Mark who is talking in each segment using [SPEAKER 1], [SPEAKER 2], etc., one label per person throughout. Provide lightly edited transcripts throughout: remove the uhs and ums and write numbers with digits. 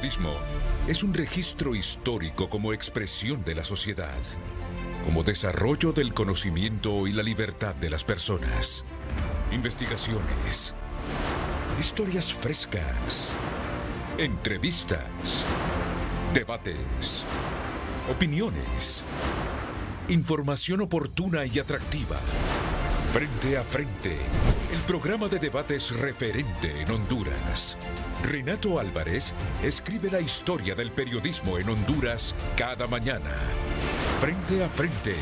[SPEAKER 1] periodismo es un registro histórico como expresión de la sociedad, como desarrollo del conocimiento y la libertad de las personas. Investigaciones, historias frescas, entrevistas, debates, opiniones, información oportuna y atractiva. Frente a Frente, el programa de debates referente en Honduras. Renato Álvarez escribe la historia del periodismo en Honduras cada mañana. Frente a Frente,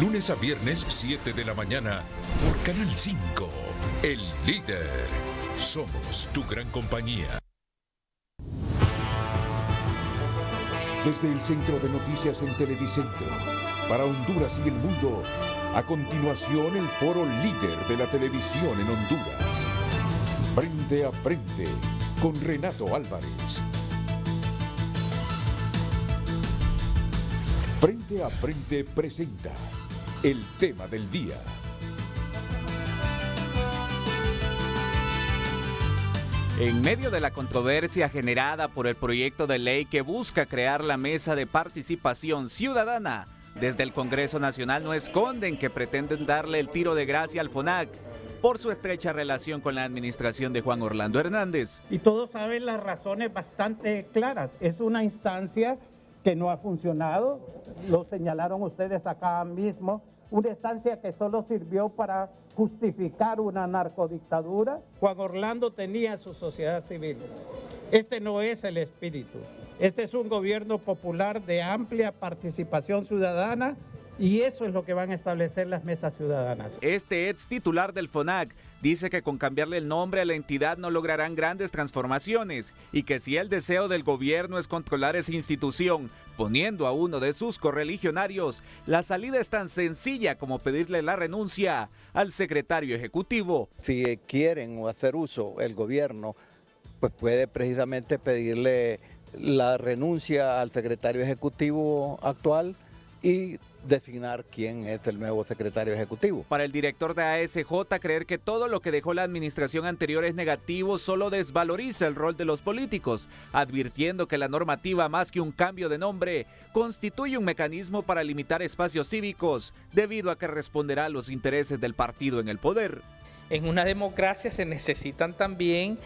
[SPEAKER 1] lunes a viernes 7 de la mañana por Canal 5, El Líder. Somos tu gran compañía. Desde el Centro de Noticias en Televicentro, para Honduras y el mundo, a continuación el foro líder de la televisión en Honduras. Frente a Frente, con Renato Álvarez. Frente a Frente presenta el tema del día.
[SPEAKER 2] En medio de la controversia generada por el proyecto de ley que busca crear la Mesa de Participación Ciudadana, desde el Congreso Nacional no esconden que pretenden darle el tiro de gracia al FONAC por su estrecha relación con la administración de Juan Orlando Hernández.
[SPEAKER 3] Y todos saben las razones bastante claras. Es una instancia que no ha funcionado, lo señalaron ustedes acá mismo, una instancia que solo sirvió para justificar una narcodictadura. Juan Orlando tenía su sociedad civil. Este no es el espíritu. Este es un gobierno popular de amplia participación ciudadana y eso es lo que van a establecer las mesas ciudadanas.
[SPEAKER 2] Este ex titular del FONAC dice que con cambiarle el nombre a la entidad no lograrán grandes transformaciones y que si el deseo del gobierno es controlar esa institución, poniendo a uno de sus correligionarios, la salida es tan sencilla como pedirle la renuncia al secretario ejecutivo.
[SPEAKER 4] Si quieren hacer uso el gobierno, pues puede precisamente pedirle la renuncia al secretario ejecutivo actual y designar quién es el nuevo secretario ejecutivo.
[SPEAKER 2] Para el director de ASJ, creer que todo lo que dejó la administración anterior es negativo solo desvaloriza el rol de los políticos, advirtiendo que la normativa, más que un cambio de nombre, constituye un mecanismo para limitar espacios cívicos, debido a que responderá a los intereses del partido en el poder.
[SPEAKER 5] En una democracia se necesitan también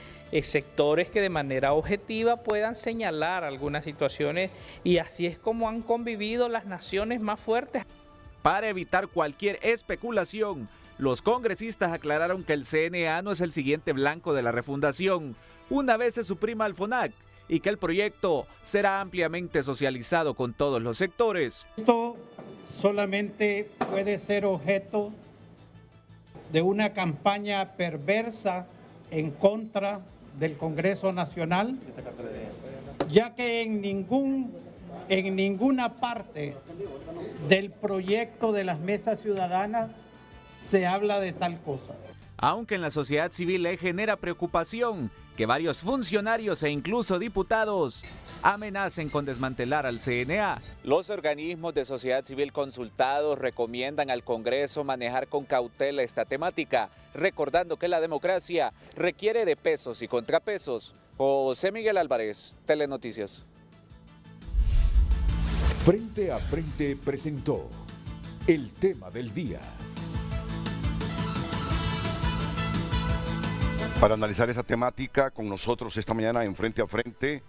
[SPEAKER 5] sectores que de manera objetiva puedan señalar algunas situaciones y así es como han convivido las naciones más fuertes.
[SPEAKER 2] Para evitar cualquier especulación, los congresistas aclararon que el CNA no es el siguiente blanco de la refundación, una vez se suprima el FONAC, y que el proyecto será ampliamente socializado con todos los sectores.
[SPEAKER 3] Esto solamente puede ser objeto de una campaña perversa en contra del Congreso Nacional, ya que en ninguna parte del proyecto de las mesas ciudadanas se habla de tal cosa.
[SPEAKER 2] Aunque en la sociedad civil le genera preocupación que varios funcionarios e incluso diputados amenacen con desmantelar al CNA. Los organismos de sociedad civil consultados recomiendan al Congreso manejar con cautela esta temática, recordando que la democracia requiere de pesos y contrapesos. José Miguel Álvarez, Telenoticias.
[SPEAKER 1] Frente a Frente presentó el tema del día.
[SPEAKER 6] Para analizar esa temática con nosotros esta mañana en Frente a Frente,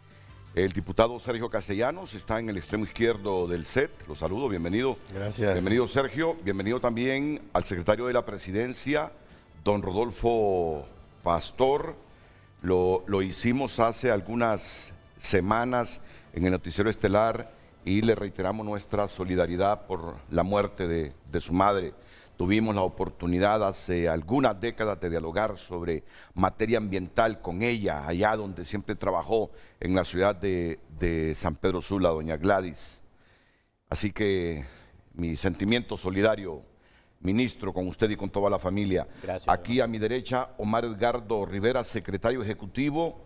[SPEAKER 6] el diputado Sergio Castellanos está en el extremo izquierdo del set. Lo saludo, bienvenido.
[SPEAKER 7] Gracias.
[SPEAKER 6] Bienvenido, Sergio. Bienvenido también al secretario de la Presidencia, don Rodolfo Pastor. Lo hicimos hace algunas semanas en el Noticiero Estelar y le reiteramos nuestra solidaridad por la muerte de su madre. Tuvimos la oportunidad hace algunas décadas de dialogar sobre materia ambiental con ella, allá donde siempre trabajó en la ciudad de San Pedro Sula, doña Gladys. Así que mi sentimiento solidario, ministro, con usted y con toda la familia.
[SPEAKER 7] Gracias.
[SPEAKER 6] Aquí a mi derecha, Omar Edgardo Rivera, secretario ejecutivo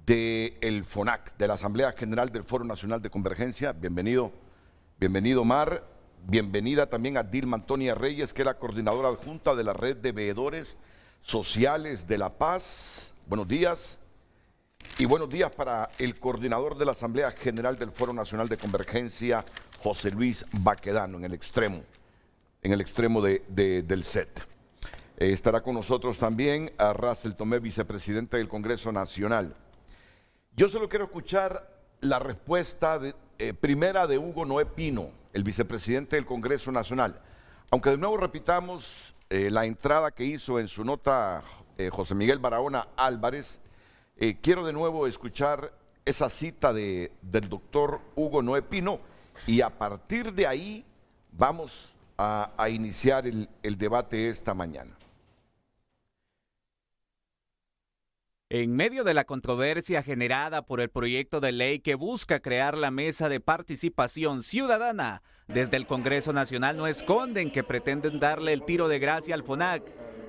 [SPEAKER 6] del FONAC, de la Asamblea General del Foro Nacional de Convergencia. Bienvenido, bienvenido, Omar. Bienvenida también a Dilma Antonia Reyes, que es la coordinadora adjunta de la Red de Veedores Sociales de La Paz. Buenos días. Y buenos días para el coordinador de la Asamblea General del Foro Nacional de Convergencia, José Luis Baquedano, en el extremo del set. Estará con nosotros también a Russell Tomé, vicepresidente del Congreso Nacional. Yo solo quiero escuchar la respuesta primera de Hugo Noé Pino, el vicepresidente del Congreso Nacional. Aunque de nuevo repitamos la entrada que hizo en su nota José Miguel Barahona Álvarez, quiero de nuevo escuchar esa cita del doctor Hugo Noé Pino y a partir de ahí vamos a iniciar el debate esta mañana.
[SPEAKER 2] En medio de la controversia generada por el proyecto de ley que busca crear la Mesa de Participación Ciudadana, desde el Congreso Nacional no esconden que pretenden darle el tiro de gracia al FONAC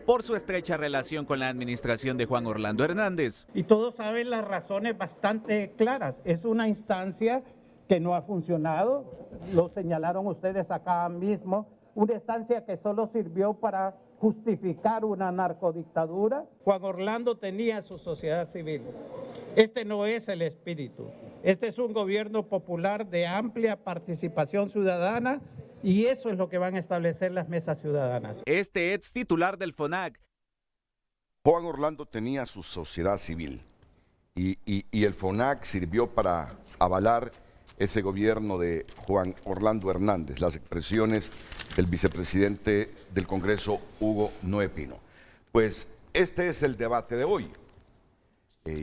[SPEAKER 2] por su estrecha relación con la administración de Juan Orlando Hernández.
[SPEAKER 3] Y todos saben las razones bastante claras. Es una instancia que no ha funcionado, lo señalaron ustedes acá mismo, una instancia que solo sirvió para justificar una narcodictadura. Juan Orlando tenía su sociedad civil. Este no es el espíritu. Este es un gobierno popular de amplia participación ciudadana y eso es lo que van a establecer las mesas ciudadanas.
[SPEAKER 2] Este ex titular del FONAC.
[SPEAKER 6] Juan Orlando tenía su sociedad civil y el FONAC sirvió para avalar ese gobierno de Juan Orlando Hernández, las expresiones del vicepresidente del Congreso, Hugo Noé Pino. Pues este es el debate de hoy.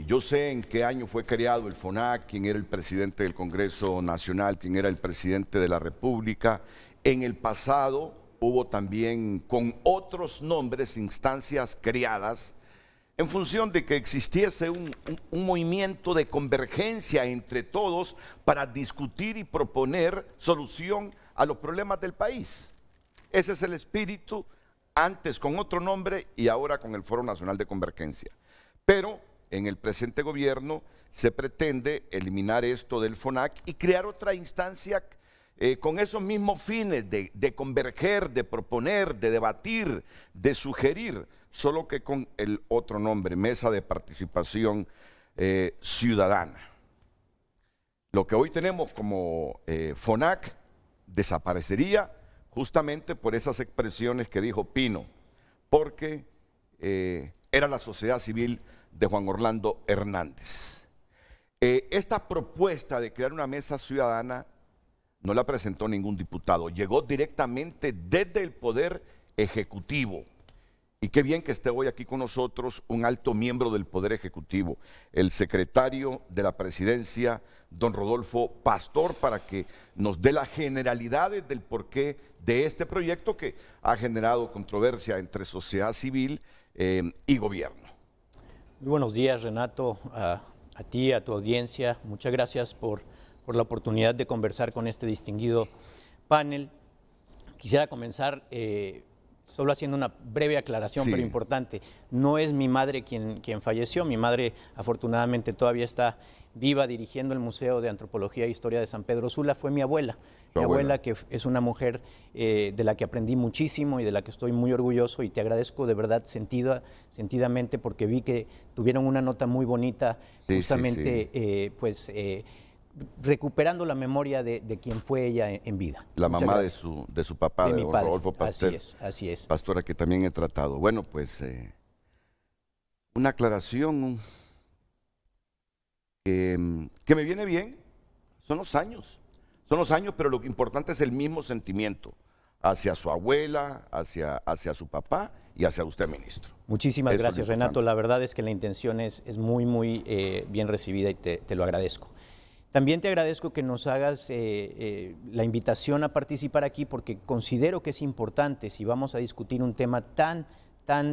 [SPEAKER 6] Yo sé en qué año fue creado el FONAC, quién era el presidente del Congreso Nacional, quién era el presidente de la República. En el pasado hubo también con otros nombres instancias creadas en función de que existiese un movimiento de convergencia entre todos para discutir y proponer solución a los problemas del país. Ese es el espíritu, antes con otro nombre y ahora con el Foro Nacional de Convergencia. Pero en el presente gobierno se pretende eliminar esto del FONAC y crear otra instancia con esos mismos fines de converger, de proponer, de debatir, de sugerir, solo que con el otro nombre, Mesa de Participación Ciudadana. Lo que hoy tenemos como FONAC desaparecería justamente por esas expresiones que dijo Pino, porque era la sociedad civil de Juan Orlando Hernández. Esta propuesta de crear una mesa ciudadana no la presentó ningún diputado, llegó directamente desde el Poder Ejecutivo. Y qué bien que esté hoy aquí con nosotros un alto miembro del Poder Ejecutivo, el secretario de la Presidencia, don Rodolfo Pastor, para que nos dé las generalidades del porqué de este proyecto que ha generado controversia entre sociedad civil y gobierno.
[SPEAKER 7] Muy buenos días, Renato, a ti, a tu audiencia. Muchas gracias por la oportunidad de conversar con este distinguido panel. Quisiera comenzar solo haciendo una breve aclaración,
[SPEAKER 6] sí,
[SPEAKER 7] pero importante. No es mi madre quien falleció. Mi madre, afortunadamente, todavía está viva dirigiendo el Museo de Antropología e Historia de San Pedro Sula. Fue mi abuela. Mi abuela, que es una mujer de la que aprendí muchísimo y de la que estoy muy orgulloso, y te agradezco de verdad sentidamente, porque vi que tuvieron una nota muy bonita, justamente recuperando la memoria de quien fue ella en vida.
[SPEAKER 6] La mamá de su papá, de don Rodolfo Pastor.
[SPEAKER 7] Así es.
[SPEAKER 6] Pastora, que también he tratado. Bueno, pues una aclaración que me viene bien. Son los años, pero lo importante es el mismo sentimiento hacia su abuela, hacia su papá y hacia usted, ministro.
[SPEAKER 7] Muchísimas gracias, Renato. La verdad es que la intención es muy bien recibida y te lo agradezco. También te agradezco que nos hagas la invitación a participar aquí, porque considero que es importante, si vamos a discutir un tema tan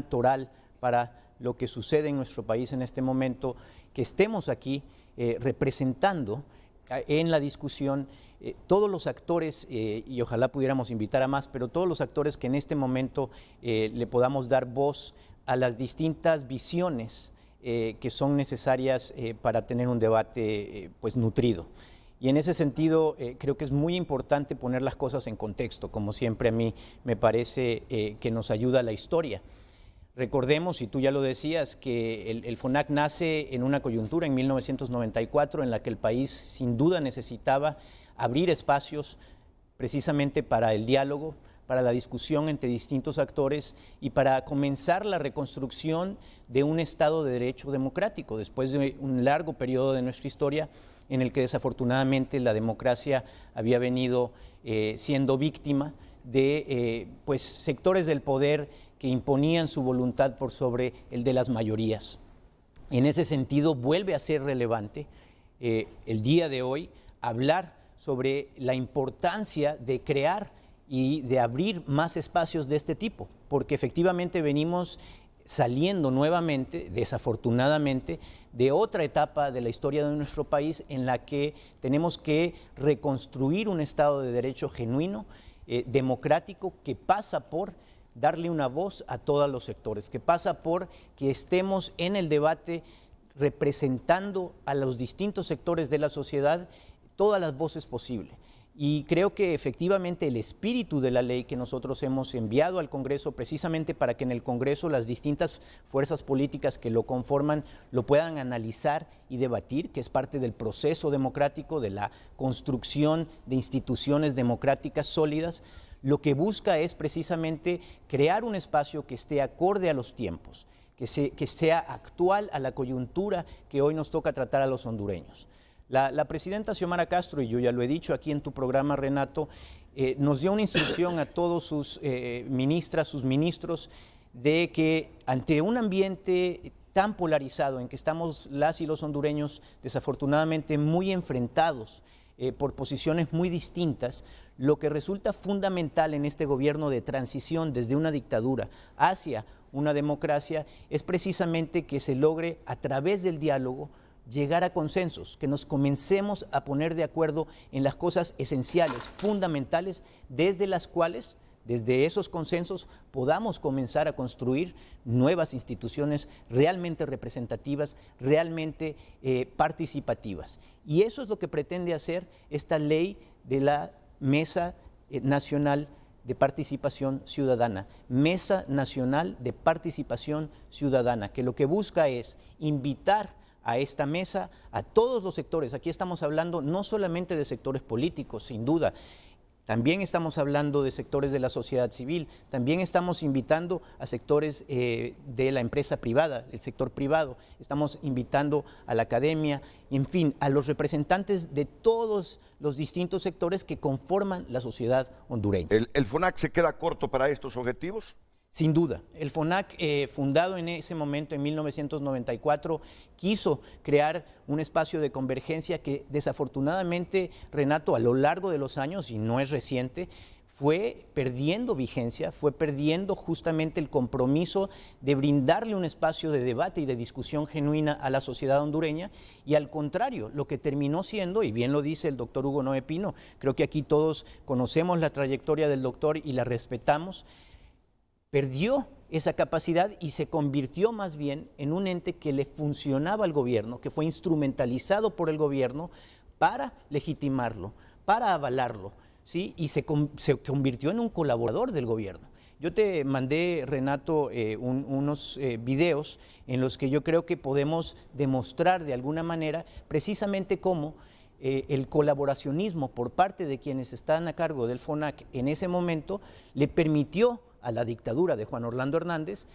[SPEAKER 7] toral para lo que sucede en nuestro país en este momento, que estemos aquí representando en la discusión todos los actores, y ojalá pudiéramos invitar a más, pero todos los actores que en este momento le podamos dar voz a las distintas visiones que son necesarias para tener un debate pues nutrido. Y en ese sentido creo que es muy importante poner las cosas en contexto, como siempre a mí me parece que nos ayuda la historia. Recordemos, y tú ya lo decías, que el FONAC nace en una coyuntura en 1994 en la que el país sin duda necesitaba abrir espacios precisamente para el diálogo, para la discusión entre distintos actores y para comenzar la reconstrucción de un Estado de Derecho democrático, después de un largo periodo de nuestra historia en el que desafortunadamente la democracia había venido siendo víctima de pues, sectores del poder que imponían su voluntad por sobre el de las mayorías. En ese sentido, vuelve a ser relevante el día de hoy hablar sobre la importancia de crear y de abrir más espacios de este tipo, porque efectivamente venimos saliendo nuevamente, desafortunadamente, de otra etapa de la historia de nuestro país en la que tenemos que reconstruir un Estado de Derecho genuino, democrático, que pasa por darle una voz a todos los sectores, que pasa por que estemos en el debate representando a los distintos sectores de la sociedad todas las voces posibles. Y creo que efectivamente el espíritu de la ley que nosotros hemos enviado al Congreso, precisamente para que en el Congreso las distintas fuerzas políticas que lo conforman lo puedan analizar y debatir, que es parte del proceso democrático, de la construcción de instituciones democráticas sólidas, lo que busca es precisamente crear un espacio que esté acorde a los tiempos, que sea actual a la coyuntura que hoy nos toca tratar a los hondureños. La presidenta Xiomara Castro, y yo ya lo he dicho aquí en tu programa, Renato, nos dio una instrucción a todos sus ministras, sus ministros, de que ante un ambiente tan polarizado en que estamos las y los hondureños desafortunadamente muy enfrentados por posiciones muy distintas, lo que resulta fundamental en este gobierno de transición desde una dictadura hacia una democracia es precisamente que se logre a través del diálogo llegar a consensos, que nos comencemos a poner de acuerdo en las cosas esenciales, fundamentales, desde las cuales, desde esos consensos, podamos comenzar a construir nuevas instituciones realmente representativas, realmente participativas. Y eso es lo que pretende hacer esta ley de la Mesa Nacional de Participación Ciudadana, Mesa Nacional de Participación Ciudadana, que lo que busca es invitar a esta mesa a todos los sectores. Aquí estamos hablando no solamente de sectores políticos, sin duda, también estamos hablando de sectores de la sociedad civil, también estamos invitando a sectores de la empresa privada, el sector privado, estamos invitando a la academia, en fin, a los representantes de todos los distintos sectores que conforman la sociedad hondureña.
[SPEAKER 6] ¿El FONAC se queda corto para estos objetivos?
[SPEAKER 7] Sin duda. El FONAC, fundado en ese momento, en 1994, quiso crear un espacio de convergencia que desafortunadamente, Renato, a lo largo de los años, y no es reciente, fue perdiendo vigencia, fue perdiendo justamente el compromiso de brindarle un espacio de debate y de discusión genuina a la sociedad hondureña, y al contrario, lo que terminó siendo, y bien lo dice el doctor Hugo Noé Pino, creo que aquí todos conocemos la trayectoria del doctor y la respetamos, perdió esa capacidad y se convirtió más bien en un ente que le funcionaba al gobierno, que fue instrumentalizado por el gobierno para legitimarlo, para avalarlo, ¿sí? Y se convirtió en un colaborador del gobierno. Yo te mandé, Renato, unos videos en los que yo creo que podemos demostrar de alguna manera precisamente cómo el colaboracionismo por parte de quienes están a cargo del FONAC en ese momento le permitió a la dictadura de Juan Orlando Hernández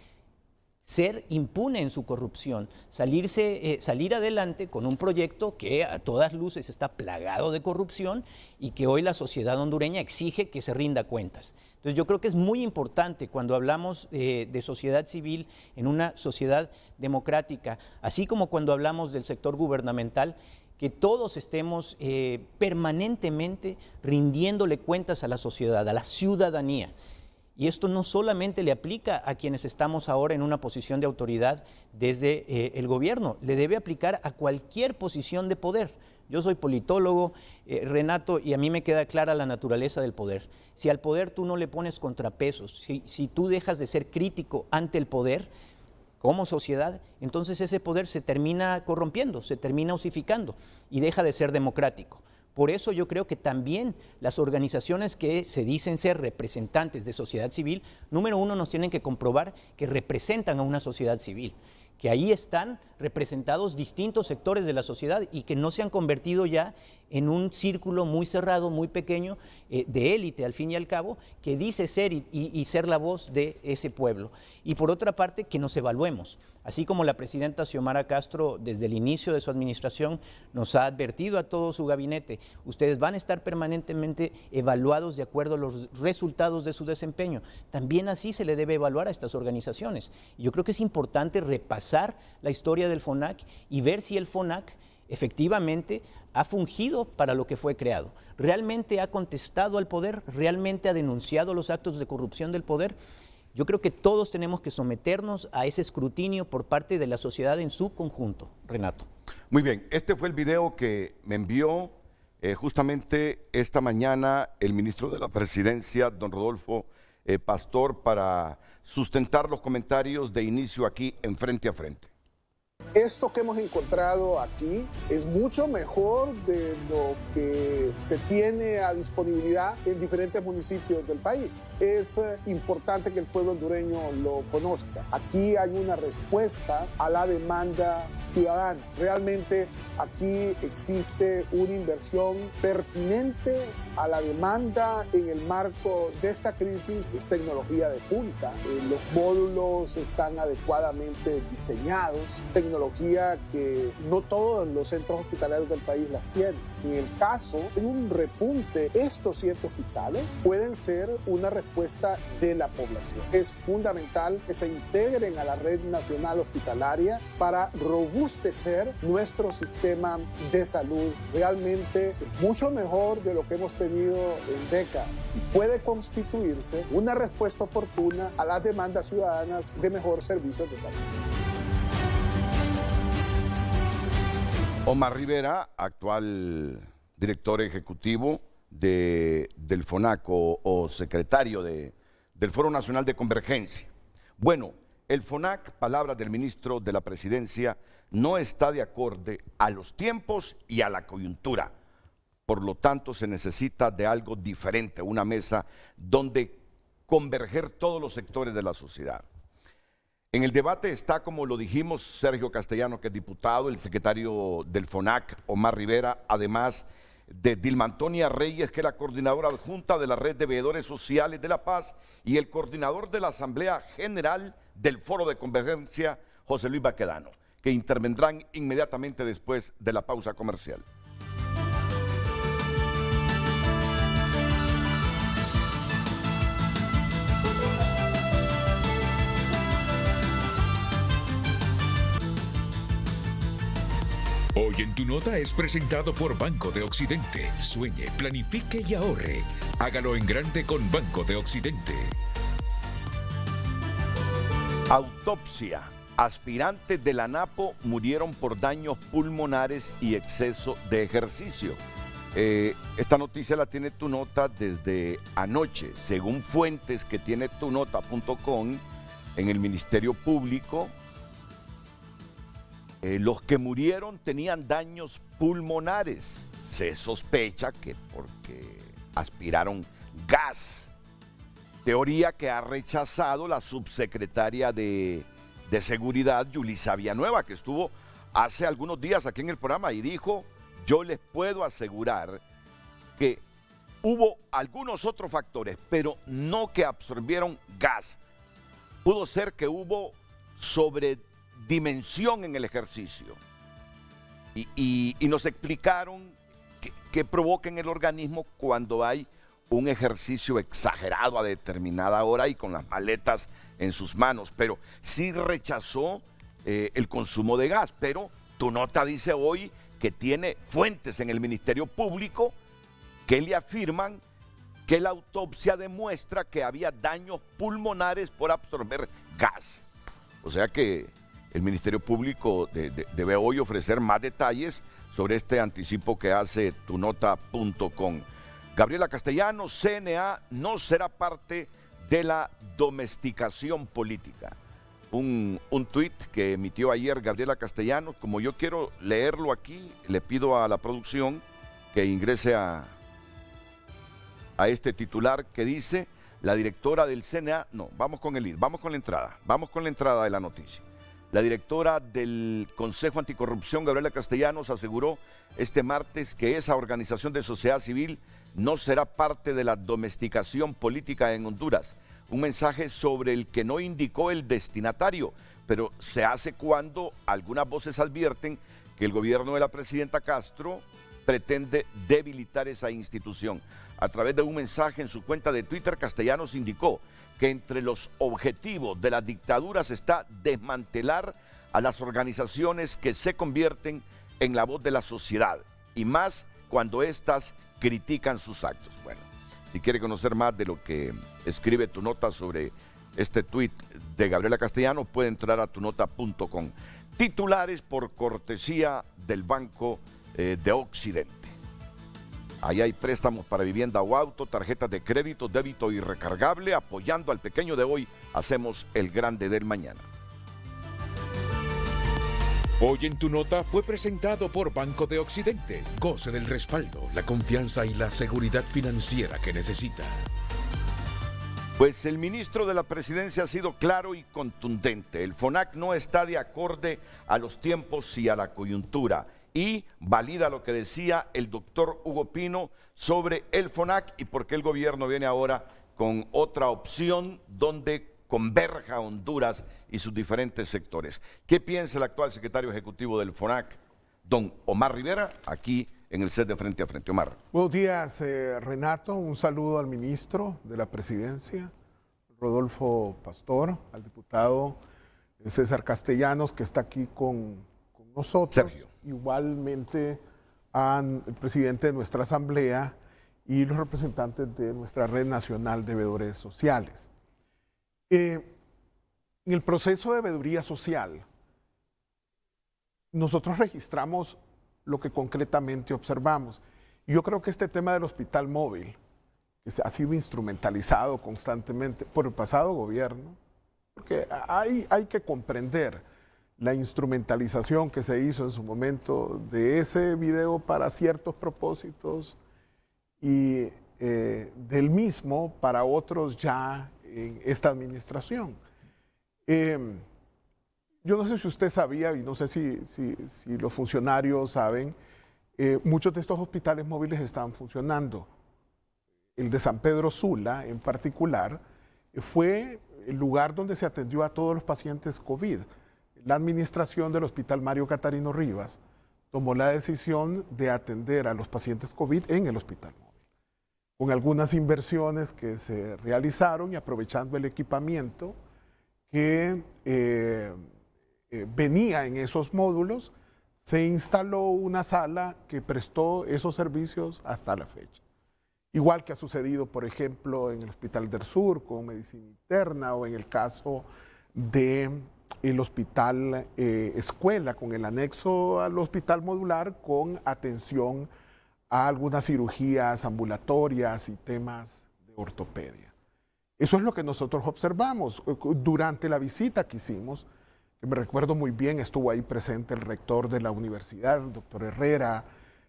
[SPEAKER 7] ser impune en su corrupción, salir adelante con un proyecto que a todas luces está plagado de corrupción y que hoy la sociedad hondureña exige que se rinda cuentas. Entonces yo creo que es muy importante cuando hablamos de sociedad civil en una sociedad democrática, así como cuando hablamos del sector gubernamental, que todos estemos permanentemente rindiéndole cuentas a la sociedad, a la ciudadanía. Y esto no solamente le aplica a quienes estamos ahora en una posición de autoridad desde el gobierno, le debe aplicar a cualquier posición de poder. Yo soy politólogo, Renato, y a mí me queda clara la naturaleza del poder. Si al poder tú no le pones contrapesos, si tú dejas de ser crítico ante el poder como sociedad, entonces ese poder se termina corrompiendo, se termina osificando y deja de ser democrático. Por eso yo creo que también las organizaciones que se dicen ser representantes de sociedad civil, número uno, nos tienen que comprobar que representan a una sociedad civil, que ahí están representados distintos sectores de la sociedad y que no se han convertido ya en un círculo muy cerrado, muy pequeño, de élite al fin y al cabo, que dice ser y ser la voz de ese pueblo. Y por otra parte, que nos evaluemos. Así como la presidenta Xiomara Castro, desde el inicio de su administración, nos ha advertido a todo su gabinete, ustedes van a estar permanentemente evaluados de acuerdo a los resultados de su desempeño. También así se le debe evaluar a estas organizaciones. Y yo creo que es importante repasar la historia del FONAC y ver si el FONAC efectivamente ha fungido para lo que fue creado. ¿Realmente ha contestado al poder? ¿Realmente ha denunciado los actos de corrupción del poder? Yo creo que todos tenemos que someternos a ese escrutinio por parte de la sociedad en su conjunto. Renato.
[SPEAKER 6] Muy bien, este fue el video que me envió justamente esta mañana el ministro de la Presidencia, don Rodolfo Pastor, para sustentar los comentarios de inicio aquí en Frente a Frente.
[SPEAKER 8] Esto que hemos encontrado aquí es mucho mejor de lo que se tiene a disponibilidad en diferentes municipios del país. Es importante que el pueblo hondureño lo conozca. Aquí hay una respuesta a la demanda ciudadana. Realmente aquí existe una inversión pertinente a la demanda en el marco de esta crisis. Es tecnología de punta. Los módulos están adecuadamente diseñados. Tecnología que no todos los centros hospitalarios del país las tienen. En el caso de un repunte, estos 7 hospitales pueden ser una respuesta de la población. Es fundamental que se integren a la red nacional hospitalaria para robustecer nuestro sistema de salud. Realmente es mucho mejor de lo que hemos tenido en décadas y puede constituirse una respuesta oportuna a las demandas ciudadanas de mejor servicios de salud.
[SPEAKER 6] Omar Rivera, actual director ejecutivo del FONAC o secretario del Foro Nacional de Convergencia. Bueno, el FONAC, palabras del ministro de la Presidencia, no está de acorde a los tiempos y a la coyuntura. Por lo tanto, se necesita de algo diferente, una mesa donde converger todos los sectores de la sociedad. En el debate está, como lo dijimos, Sergio Castellano, que es diputado, el secretario del FONAC, Omar Rivera, además de Dilma Antonia Reyes, que es la coordinadora adjunta de la Red de Veedores Sociales de La Paz, y el coordinador de la Asamblea General del Foro de Convergencia, José Luis Baquedano, que intervendrán inmediatamente después de la pausa comercial.
[SPEAKER 1] Hoy en Tu Nota es presentado por Banco de Occidente. Sueñe, planifique y ahorre. Hágalo en grande con Banco de Occidente.
[SPEAKER 6] Autopsia. Aspirantes de la NAPO murieron por daños pulmonares y exceso de ejercicio. Esta noticia la tiene Tu Nota desde anoche. Según fuentes que tiene tunota.com, en el Ministerio Público, los que murieron tenían daños pulmonares. Se sospecha que porque aspiraron gas. Teoría que ha rechazado la subsecretaria de Seguridad, Yulisa Villanueva, que estuvo hace algunos días aquí en el programa y dijo: yo les puedo asegurar que hubo algunos otros factores, pero no que absorbieron gas. Pudo ser que hubo sobredimensión en el ejercicio. Y nos explicaron que provoca en el organismo cuando hay un ejercicio exagerado a determinada hora y con las maletas en sus manos. Pero sí rechazó el consumo de gas. Pero Tu Nota dice hoy que tiene fuentes en el Ministerio Público que le afirman que la autopsia demuestra que había daños pulmonares por absorber gas. O sea que el Ministerio Público debe hoy ofrecer más detalles sobre este anticipo que hace tunota.com. Gabriela Castellanos, CNA no será parte de la domesticación política. Un tuit que emitió ayer Gabriela Castellanos, como yo quiero leerlo aquí, le pido a la producción que ingrese a este titular que dice: la directora del CNA, no, vamos con la entrada de la noticia. La directora del Consejo Anticorrupción, Gabriela Castellanos, aseguró este martes que esa organización de sociedad civil no será parte de la domesticación política en Honduras. Un mensaje sobre el que no indicó el destinatario, pero se hace cuando algunas voces advierten que el gobierno de la presidenta Castro pretende debilitar esa institución. A través de un mensaje en su cuenta de Twitter, Castellanos indicó que entre los objetivos de las dictaduras está desmantelar a las organizaciones que se convierten en la voz de la sociedad, y más cuando éstas critican sus actos. Bueno, si quiere conocer más de lo que escribe Tu Nota sobre este tuit de Gabriela Castellanos, puede entrar a tunota.com. Titulares por cortesía del Banco de Occidente. Ahí hay préstamos para vivienda o auto, tarjetas de crédito, débito y recargable. Apoyando al pequeño de hoy, hacemos el grande del mañana.
[SPEAKER 1] Hoy en Tu Nota fue presentado por Banco de Occidente. Goce del respaldo, la confianza y la seguridad financiera que necesita.
[SPEAKER 6] Pues el ministro de la Presidencia ha sido claro y contundente. El FONAC no está de acorde a los tiempos y a la coyuntura, y valida lo que decía el doctor Hugo Pino sobre el FONAC y por qué el gobierno viene ahora con otra opción donde converja Honduras y sus diferentes sectores. ¿Qué piensa el actual secretario ejecutivo del FONAC, don Omar Rivera, aquí en el set de Frente a Frente? Omar.
[SPEAKER 8] Buenos días, Renato. Un saludo al ministro de la Presidencia, Rodolfo Pastor, al diputado César Castellanos, que está aquí con nosotros.
[SPEAKER 6] Sergio.
[SPEAKER 8] Igualmente al presidente de nuestra Asamblea y los representantes de nuestra Red Nacional de Veedores Sociales. En el proceso de veeduría social, nosotros registramos lo que concretamente observamos. Y yo creo que este tema del hospital móvil, que ha sido instrumentalizado constantemente por el pasado gobierno, porque hay que comprender la instrumentalización que se hizo en su momento de ese video para ciertos propósitos y del mismo para otros ya en esta administración. Yo no sé si usted sabía, y no sé si los funcionarios saben, muchos de estos hospitales móviles están funcionando. El de San Pedro Sula, en particular, fue el lugar donde se atendió a todos los pacientes COVID. La administración del Hospital Mario Catarino Rivas tomó la decisión de atender a los pacientes COVID en el hospital móvil, con algunas inversiones que se realizaron y aprovechando el equipamiento que venía en esos módulos, se instaló una sala que prestó esos servicios hasta la fecha. Igual que ha sucedido, por ejemplo, en el Hospital del Sur con medicina interna, o en el caso de el hospital escuela, con el anexo al hospital modular, con atención a algunas cirugías ambulatorias y temas de ortopedia. Eso es lo que nosotros observamos durante la visita que hicimos, que me recuerdo muy bien, estuvo ahí presente el rector de la universidad, el doctor Herrera,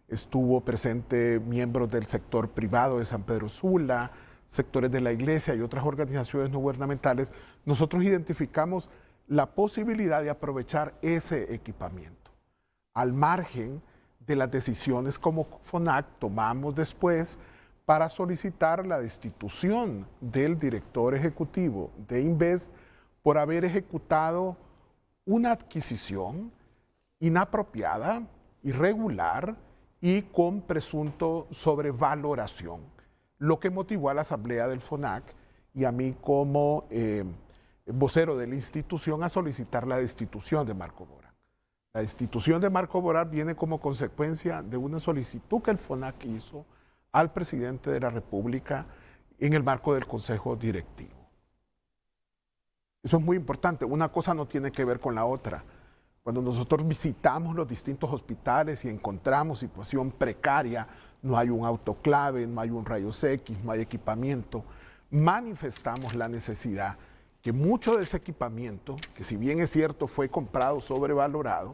[SPEAKER 8] estuvo presente miembros del sector privado de San Pedro Sula, sectores de la iglesia y otras organizaciones no gubernamentales. Nosotros identificamos la posibilidad de aprovechar ese equipamiento. Al margen de las decisiones como FONAC tomamos después para solicitar la destitución del director ejecutivo de Invest por haber ejecutado una adquisición inapropiada, irregular y con presunto sobrevaloración, lo que motivó a la asamblea del FONAC y a mí como vocero de la institución a solicitar la destitución de Marco Borán. La destitución de Marco Borán viene como consecuencia de una solicitud que el FONAC hizo al presidente de la República en el marco del Consejo Directivo. Eso es muy importante, una cosa no tiene que ver con la otra. Cuando nosotros visitamos los distintos hospitales y encontramos situación precaria, no hay un autoclave, no hay un rayos X, no hay equipamiento, manifestamos la necesidad que mucho de ese equipamiento, que si bien es cierto fue comprado sobrevalorado,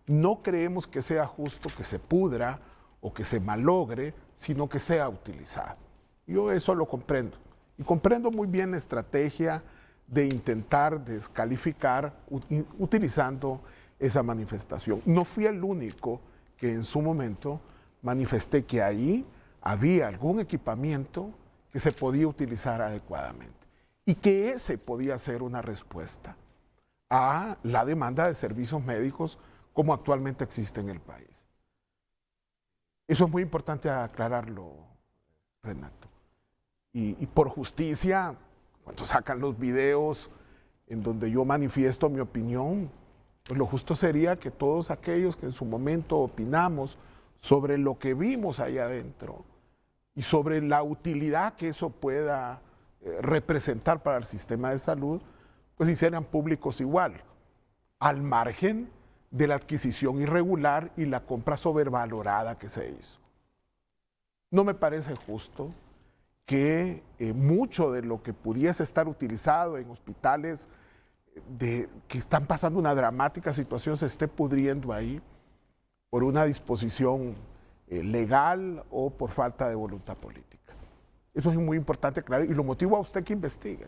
[SPEAKER 8] no creemos que sea justo que se pudra o que se malogre, sino que sea utilizado. Yo eso lo comprendo. Y comprendo muy bien la estrategia de intentar descalificar utilizando esa manifestación. No fui el único que en su momento manifesté que ahí había algún equipamiento que se podía utilizar adecuadamente y que ese podía ser una respuesta a la demanda de servicios médicos como actualmente existe en el país. Eso es muy importante aclararlo, Renato. Y por justicia, cuando sacan los videos en donde yo manifiesto mi opinión, pues lo justo sería que todos aquellos que en su momento opinamos sobre lo que vimos allá adentro y sobre la utilidad que eso pueda representar para el sistema de salud, pues hicieran públicos igual, al margen de la adquisición irregular y la compra sobrevalorada que se hizo. No me parece justo que mucho de lo que pudiese estar utilizado en hospitales que están pasando una dramática situación se esté pudriendo ahí por una disposición legal o por falta de voluntad política. Eso es muy importante aclarar y lo motivo a usted que investigue.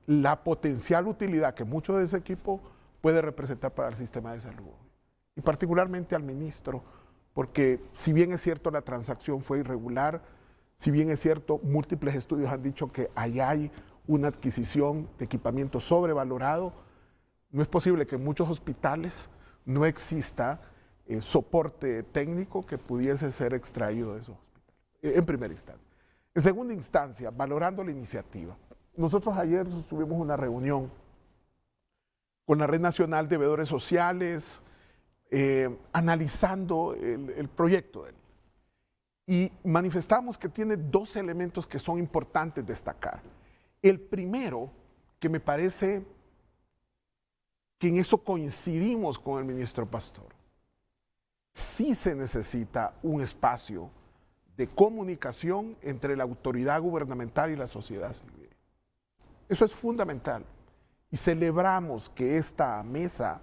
[SPEAKER 8] La potencial utilidad que mucho de ese equipo puede representar para el sistema de salud y particularmente al ministro, porque si bien es cierto la transacción fue irregular, si bien es cierto múltiples estudios han dicho que ahí hay una adquisición de equipamiento sobrevalorado, no es posible que en muchos hospitales no exista soporte técnico que pudiese ser extraído de esos hospitales, en primera instancia. En segunda instancia, valorando la iniciativa. Nosotros ayer tuvimos una reunión con la Red Nacional de Veedores Sociales, analizando el proyecto de él. Y manifestamos que tiene dos elementos que son importantes destacar. El primero, que me parece que en eso coincidimos con el ministro Pastor, sí se necesita un espacio de comunicación entre la autoridad gubernamental y la sociedad civil. Eso es fundamental. Y celebramos que esta mesa,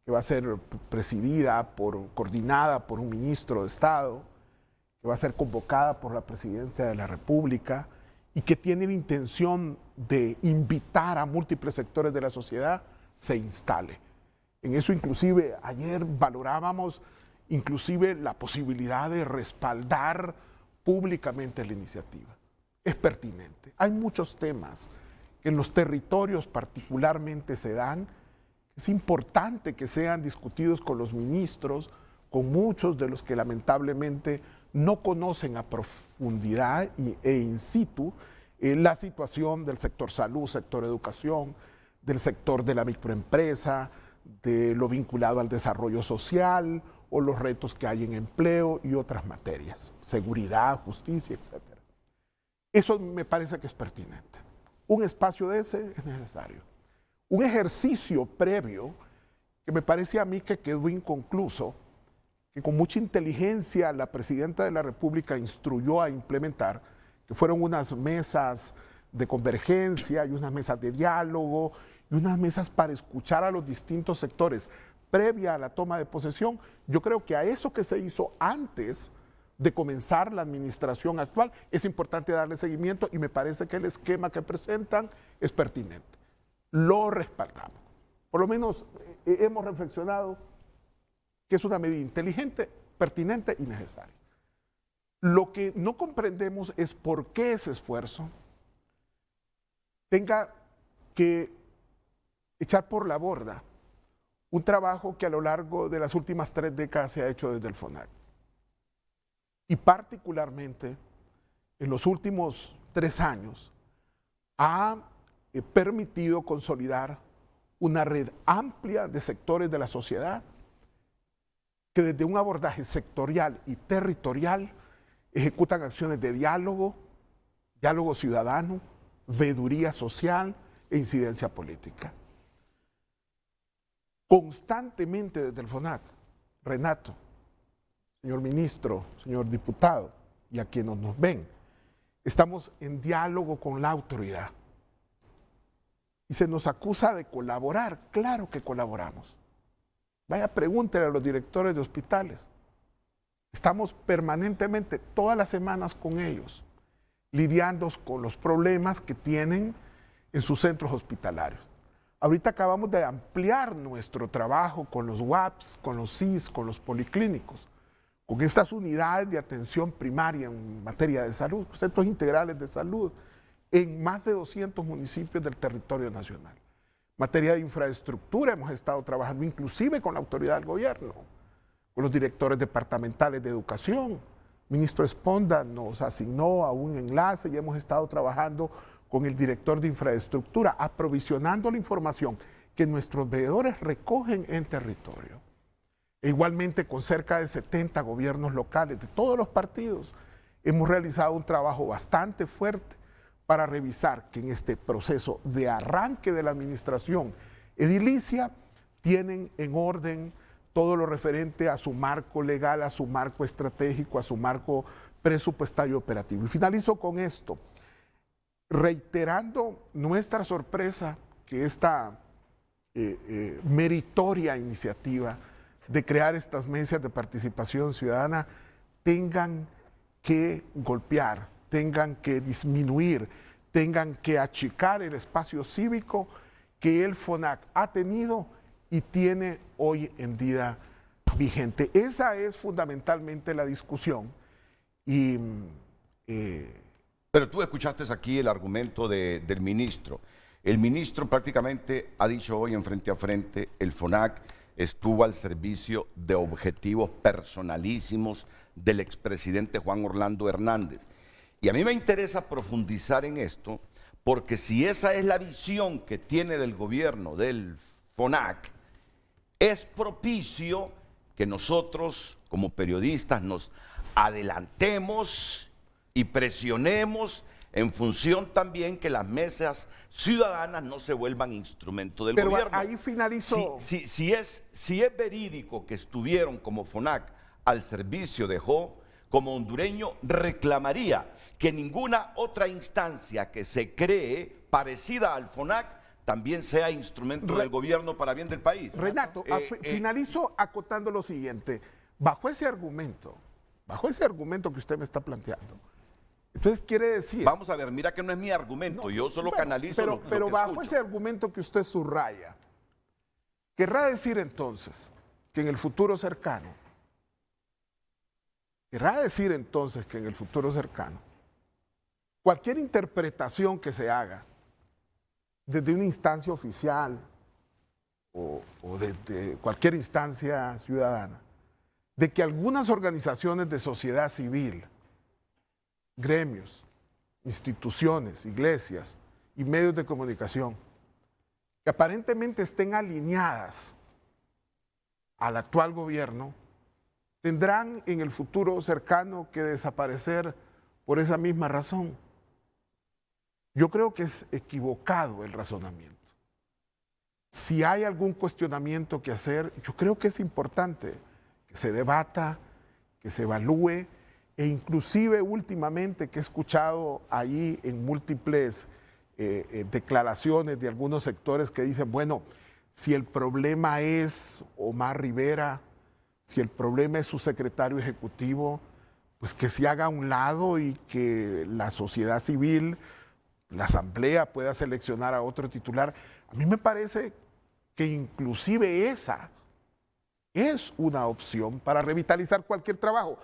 [SPEAKER 8] que va a ser presidida, coordinada por un ministro de Estado, que va a ser convocada por la Presidencia de la República y que tiene la intención de invitar a múltiples sectores de la sociedad, se instale. En eso inclusive ayer valorábamos inclusive la posibilidad de respaldar públicamente la iniciativa. Es pertinente. Hay muchos temas que en los territorios particularmente se dan. Es importante que sean discutidos con los ministros, con muchos de los que lamentablemente no conocen a profundidad e in situ la situación del sector salud, sector educación, del sector de la microempresa, de lo vinculado al desarrollo social o los retos que hay en empleo y otras materias, seguridad, justicia, etc. Eso me parece que es pertinente. Un espacio de ese es necesario. Un ejercicio previo que me parece a mí que quedó inconcluso, que con mucha inteligencia la Presidenta de la República instruyó a implementar, que fueron unas mesas de convergencia y unas mesas de diálogo y unas mesas para escuchar a los distintos sectores previa a la toma de posesión. Yo creo que a eso que se hizo antes de comenzar la administración actual es importante darle seguimiento y me parece que el esquema que presentan es pertinente. Lo respaldamos. Por lo menos hemos reflexionado que es una medida inteligente, pertinente y necesaria. Lo que no comprendemos es por qué ese esfuerzo tenga que echar por la borda un trabajo que a lo largo de las últimas 3 décadas se ha hecho desde el FONAC. Y particularmente en los últimos 3 años ha permitido consolidar una red amplia de sectores de la sociedad que desde un abordaje sectorial y territorial ejecutan acciones de diálogo, diálogo ciudadano, veeduría social e incidencia política. Constantemente desde el FONAC, Renato, señor ministro, señor diputado y a quienes nos ven, estamos en diálogo con la autoridad. Y se nos acusa de colaborar. Claro que colaboramos. Vaya, pregúntele a los directores de hospitales. Estamos permanentemente, todas las semanas con ellos, lidiando con los problemas que tienen en sus centros hospitalarios. Ahorita acabamos de ampliar nuestro trabajo con los WAPs, con los CIS, con los policlínicos, con estas unidades de atención primaria en materia de salud, centros integrales de salud, en más de 200 municipios del territorio nacional. En materia de infraestructura hemos estado trabajando inclusive con la autoridad del gobierno, con los directores departamentales de educación. El ministro Esponda nos asignó a un enlace y hemos estado trabajando con el director de infraestructura, aprovisionando la información que nuestros veedores recogen en territorio. E igualmente con cerca de 70 gobiernos locales de todos los partidos, hemos realizado un trabajo bastante fuerte para revisar que en este proceso de arranque de la administración edilicia tienen en orden todo lo referente a su marco legal, a su marco estratégico, a su marco presupuestario operativo. Y finalizo con esto, reiterando nuestra sorpresa que esta meritoria iniciativa de crear estas mesas de participación ciudadana tengan que golpear, tengan que disminuir, tengan que achicar el espacio cívico que el FONAC ha tenido y tiene hoy en día vigente. Esa es fundamentalmente la discusión.
[SPEAKER 6] Pero tú escuchaste aquí el argumento del ministro. El ministro prácticamente ha dicho hoy en Frente a Frente, el FONAC estuvo al servicio de objetivos personalísimos del expresidente Juan Orlando Hernández. Y a mí me interesa profundizar en esto, porque si esa es la visión que tiene del gobierno del FONAC, es propicio que nosotros como periodistas nos adelantemos y presionemos en función también que las mesas ciudadanas no se vuelvan instrumento del gobierno.
[SPEAKER 8] Ahí finalizó.
[SPEAKER 6] Si es verídico que estuvieron como FONAC al servicio de Jo, como hondureño reclamaría que ninguna otra instancia que se cree parecida al FONAC también sea instrumento del gobierno para bien del país.
[SPEAKER 8] Renato, finalizo acotando lo siguiente. Bajo ese argumento que usted me está planteando, entonces quiere decir...
[SPEAKER 6] Vamos a ver, mira que no es mi argumento, yo solo canalizo lo que
[SPEAKER 8] Pero bajo
[SPEAKER 6] escucho.
[SPEAKER 8] ese argumento que usted subraya, querrá decir entonces que en el futuro cercano, cualquier interpretación que se haga desde una instancia oficial o desde cualquier instancia ciudadana, de que algunas organizaciones de sociedad civil, gremios, instituciones, iglesias y medios de comunicación, que aparentemente estén alineadas al actual gobierno, tendrán en el futuro cercano que desaparecer por esa misma razón. Yo creo que es equivocado el razonamiento. Si hay algún cuestionamiento que hacer, yo creo que es importante que se debata, que se evalúe, e inclusive últimamente que he escuchado ahí en múltiples declaraciones de algunos sectores que dicen, bueno, si el problema es Omar Rivera, si el problema es su secretario ejecutivo, pues que se haga a un lado y que la sociedad civil, la asamblea pueda seleccionar a otro titular. A mí me parece que inclusive esa es una opción para revitalizar cualquier trabajo,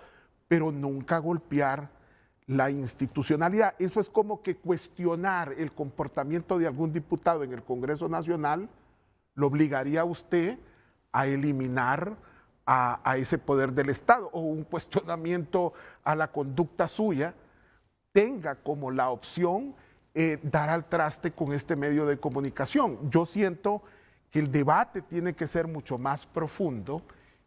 [SPEAKER 8] pero nunca golpear la institucionalidad. Eso es como que cuestionar el comportamiento de algún diputado en el Congreso Nacional lo obligaría a usted a eliminar a ese poder del Estado, o un cuestionamiento a la conducta suya tenga como la opción dar al traste con este medio de comunicación. Yo siento que el debate tiene que ser mucho más profundo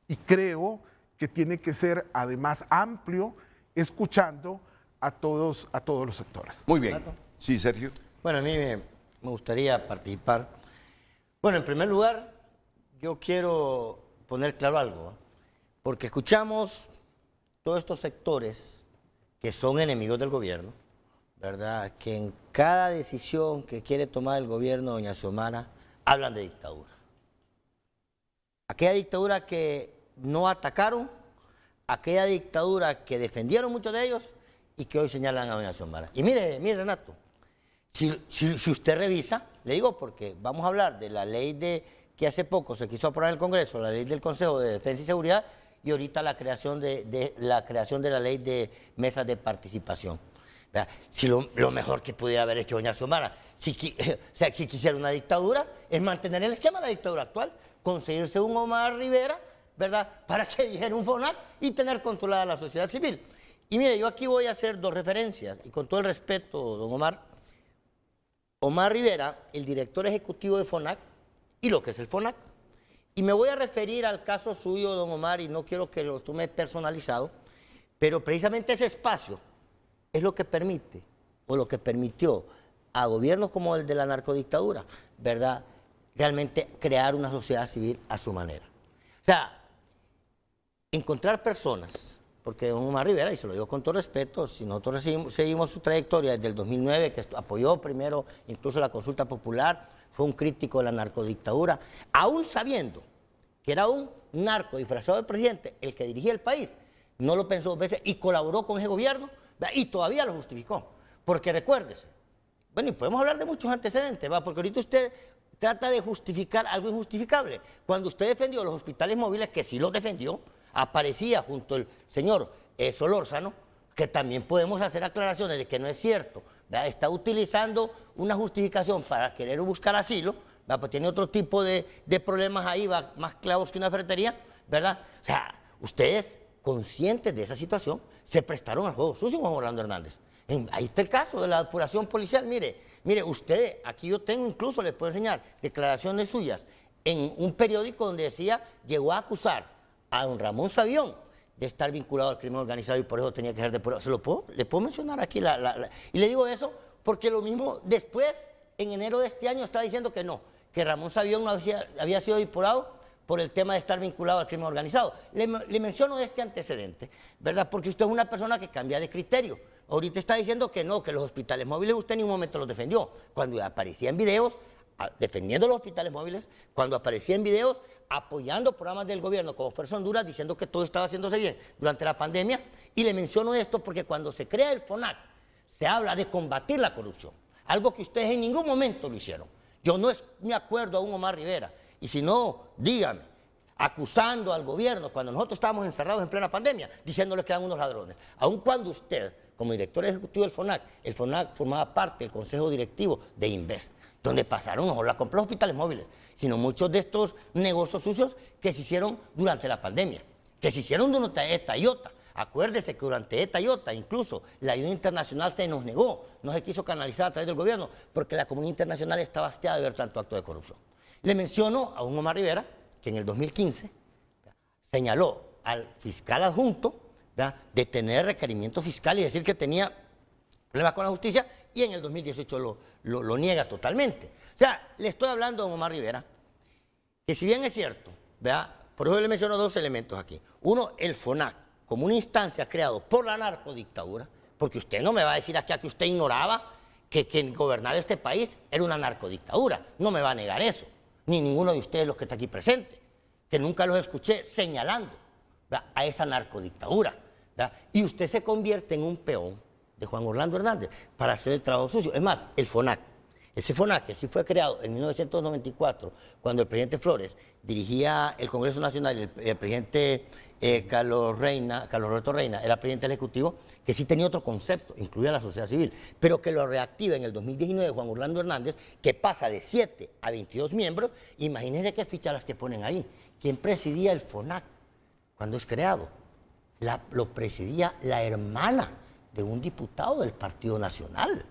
[SPEAKER 8] y creo que tiene que ser además amplio, escuchando a todos los sectores.
[SPEAKER 6] Muy bien. Sí, Sergio.
[SPEAKER 9] Bueno, a mí me gustaría participar. Bueno, en primer lugar, yo quiero poner claro algo, porque escuchamos todos estos sectores que son enemigos del gobierno, ¿verdad? Que en cada decisión que quiere tomar el gobierno, doña Xiomara, hablan de dictadura. Aquella dictadura que no atacaron aquella dictadura que defendieron muchos de ellos y que hoy señalan a doña Xiomara. Y mire, Renato, si usted revisa, le digo porque vamos a hablar de la ley que hace poco se quiso aprobar en el Congreso, la ley del Consejo de Defensa y Seguridad, y ahorita la creación de la ley de mesas de participación. Si lo mejor que pudiera haber hecho doña Xiomara, si quisiera una dictadura, es mantener el esquema de la dictadura actual, conseguirse un Omar Rivera, ¿verdad?, para que dijera un FONAC y tener controlada la sociedad civil. Y mire, yo aquí voy a hacer dos referencias, y con todo el respeto, don Omar. Omar Rivera, el director ejecutivo de FONAC, y lo que es el FONAC. Y me voy a referir al caso suyo, don Omar, y no quiero que lo tome personalizado, pero precisamente ese espacio es lo que permite, o lo que permitió a gobiernos como el de la narcodictadura, ¿verdad?, realmente crear una sociedad civil a su manera. O sea, encontrar personas, porque don Omar Rivera, y se lo digo con todo respeto, si nosotros seguimos su trayectoria desde el 2009, que apoyó primero incluso la consulta popular, fue un crítico de la narcodictadura, aún sabiendo que era un narco disfrazado de presidente el que dirigía el país, no lo pensó dos veces y colaboró con ese gobierno, y todavía lo justificó. Porque recuérdese, bueno, y podemos hablar de muchos antecedentes, ¿va?, porque ahorita usted trata de justificar algo injustificable. Cuando usted defendió los hospitales móviles, que sí los defendió, aparecía junto al señor Solórzano, que también podemos hacer aclaraciones de que no es cierto, ¿verdad?, está utilizando una justificación para querer buscar asilo, ¿verdad?, pues tiene otro tipo de problemas ahí, va más clavos que una ferretería, ¿verdad? O sea, ustedes, conscientes de esa situación, se prestaron al juego sucio con Orlando Hernández. Ahí está el caso de la depuración policial. Mire, usted, aquí yo tengo incluso, les puedo enseñar declaraciones suyas en un periódico donde decía, llegó a acusar a don Ramón Savión de estar vinculado al crimen organizado y por eso tenía que ser depurado. ¿Le puedo mencionar aquí? Y le digo eso porque lo mismo después, en enero de este año, está diciendo que no, que Ramón Savión no había sido depurado por el tema de estar vinculado al crimen organizado. Le menciono este antecedente, ¿verdad?, porque usted es una persona que cambia de criterio. Ahorita está diciendo que no, que los hospitales móviles usted en ningún momento los defendió. Cuando aparecía en videos defendiendo los hospitales móviles, cuando aparecía en videos apoyando programas del gobierno como Fuerza Honduras, diciendo que todo estaba haciéndose bien durante la pandemia. Y le menciono esto porque cuando se crea el FONAC, se habla de combatir la corrupción, algo que ustedes en ningún momento lo hicieron. Yo no me acuerdo a un Omar Rivera, y si no, dígame, acusando al gobierno cuando nosotros estábamos encerrados en plena pandemia, diciéndoles que eran unos ladrones. Aun cuando usted, como director ejecutivo del FONAC, el FONAC formaba parte del consejo directivo de Inves, donde pasaron no solo la compra de hospitales móviles, sino muchos de estos negocios sucios que se hicieron durante la pandemia, que se hicieron durante ETA y OTA. Acuérdese que durante ETA y OTA, incluso la ayuda internacional se nos negó, no se quiso canalizar a través del gobierno, porque la comunidad internacional estaba hastiada de ver tanto acto de corrupción. Le menciono a un Omar Rivera, que en el 2015 señaló al fiscal adjunto, ¿verdad?, de tener requerimiento fiscal y decir que tenía problemas con la justicia, y en el 2018 lo niega totalmente. O sea, le estoy hablando a Omar Rivera, que si bien es cierto, ¿verdad?, por eso le menciono dos elementos aquí. Uno, el FONAC, como una instancia creada por la narcodictadura, porque usted no me va a decir aquí que usted ignoraba que quien gobernaba este país era una narcodictadura. No me va a negar eso, ni ninguno de ustedes los que está aquí presente, que nunca los escuché señalando, ¿verdad?, a esa narcodictadura, ¿verdad? Y usted se convierte en un peón de Juan Orlando Hernández para hacer el trabajo sucio. Es más, el FONAC, ese FONAC que sí fue creado en 1994, cuando el presidente Flores dirigía el Congreso Nacional y el presidente Carlos Roberto Reina era presidente del Ejecutivo, que sí tenía otro concepto, incluía la sociedad civil, pero que lo reactiva en el 2019 Juan Orlando Hernández, que pasa de 7 a 22 miembros. Imagínense qué fichas las que ponen ahí. ¿Quién presidía el FONAC cuando es creado? Lo presidía la hermana de un diputado del Partido Nacional,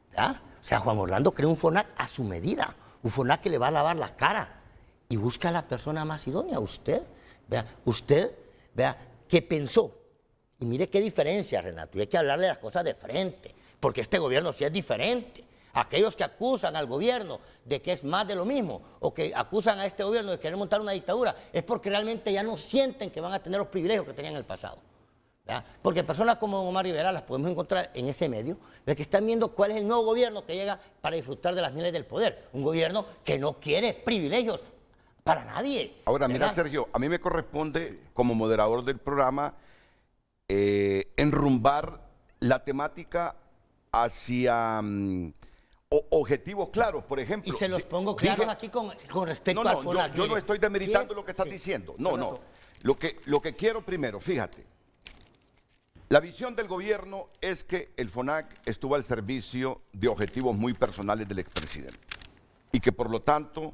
[SPEAKER 9] ¿verdad? O sea, Juan Orlando creó un FONAC a su medida, un FONAC que le va a lavar la cara y busca a la persona más idónea. Usted, vea, ¿qué pensó? Y mire qué diferencia, Renato, y hay que hablarle las cosas de frente, porque este gobierno sí es diferente. Aquellos que acusan al gobierno de que es más de lo mismo, o que acusan a este gobierno de querer montar una dictadura, es porque realmente ya no sienten que van a tener los privilegios que tenían en el pasado, ¿verdad? Porque personas como Omar Rivera las podemos encontrar en ese medio, de que están viendo cuál es el nuevo gobierno que llega para disfrutar de las mieles del poder. Un gobierno que no quiere privilegios para nadie.
[SPEAKER 6] Ahora, mira,
[SPEAKER 9] ¿verdad?
[SPEAKER 6] Sergio, a mí me corresponde, como moderador del programa, enrumbar la temática hacia objetivos claros, por ejemplo.
[SPEAKER 9] Y se los pongo claros aquí con respecto al FONAC.
[SPEAKER 6] Yo no estoy demeritando lo que estás diciendo. No. Lo que quiero primero, fíjate. La visión del gobierno es que el FONAC estuvo al servicio de objetivos muy personales del expresidente. Y que por lo tanto,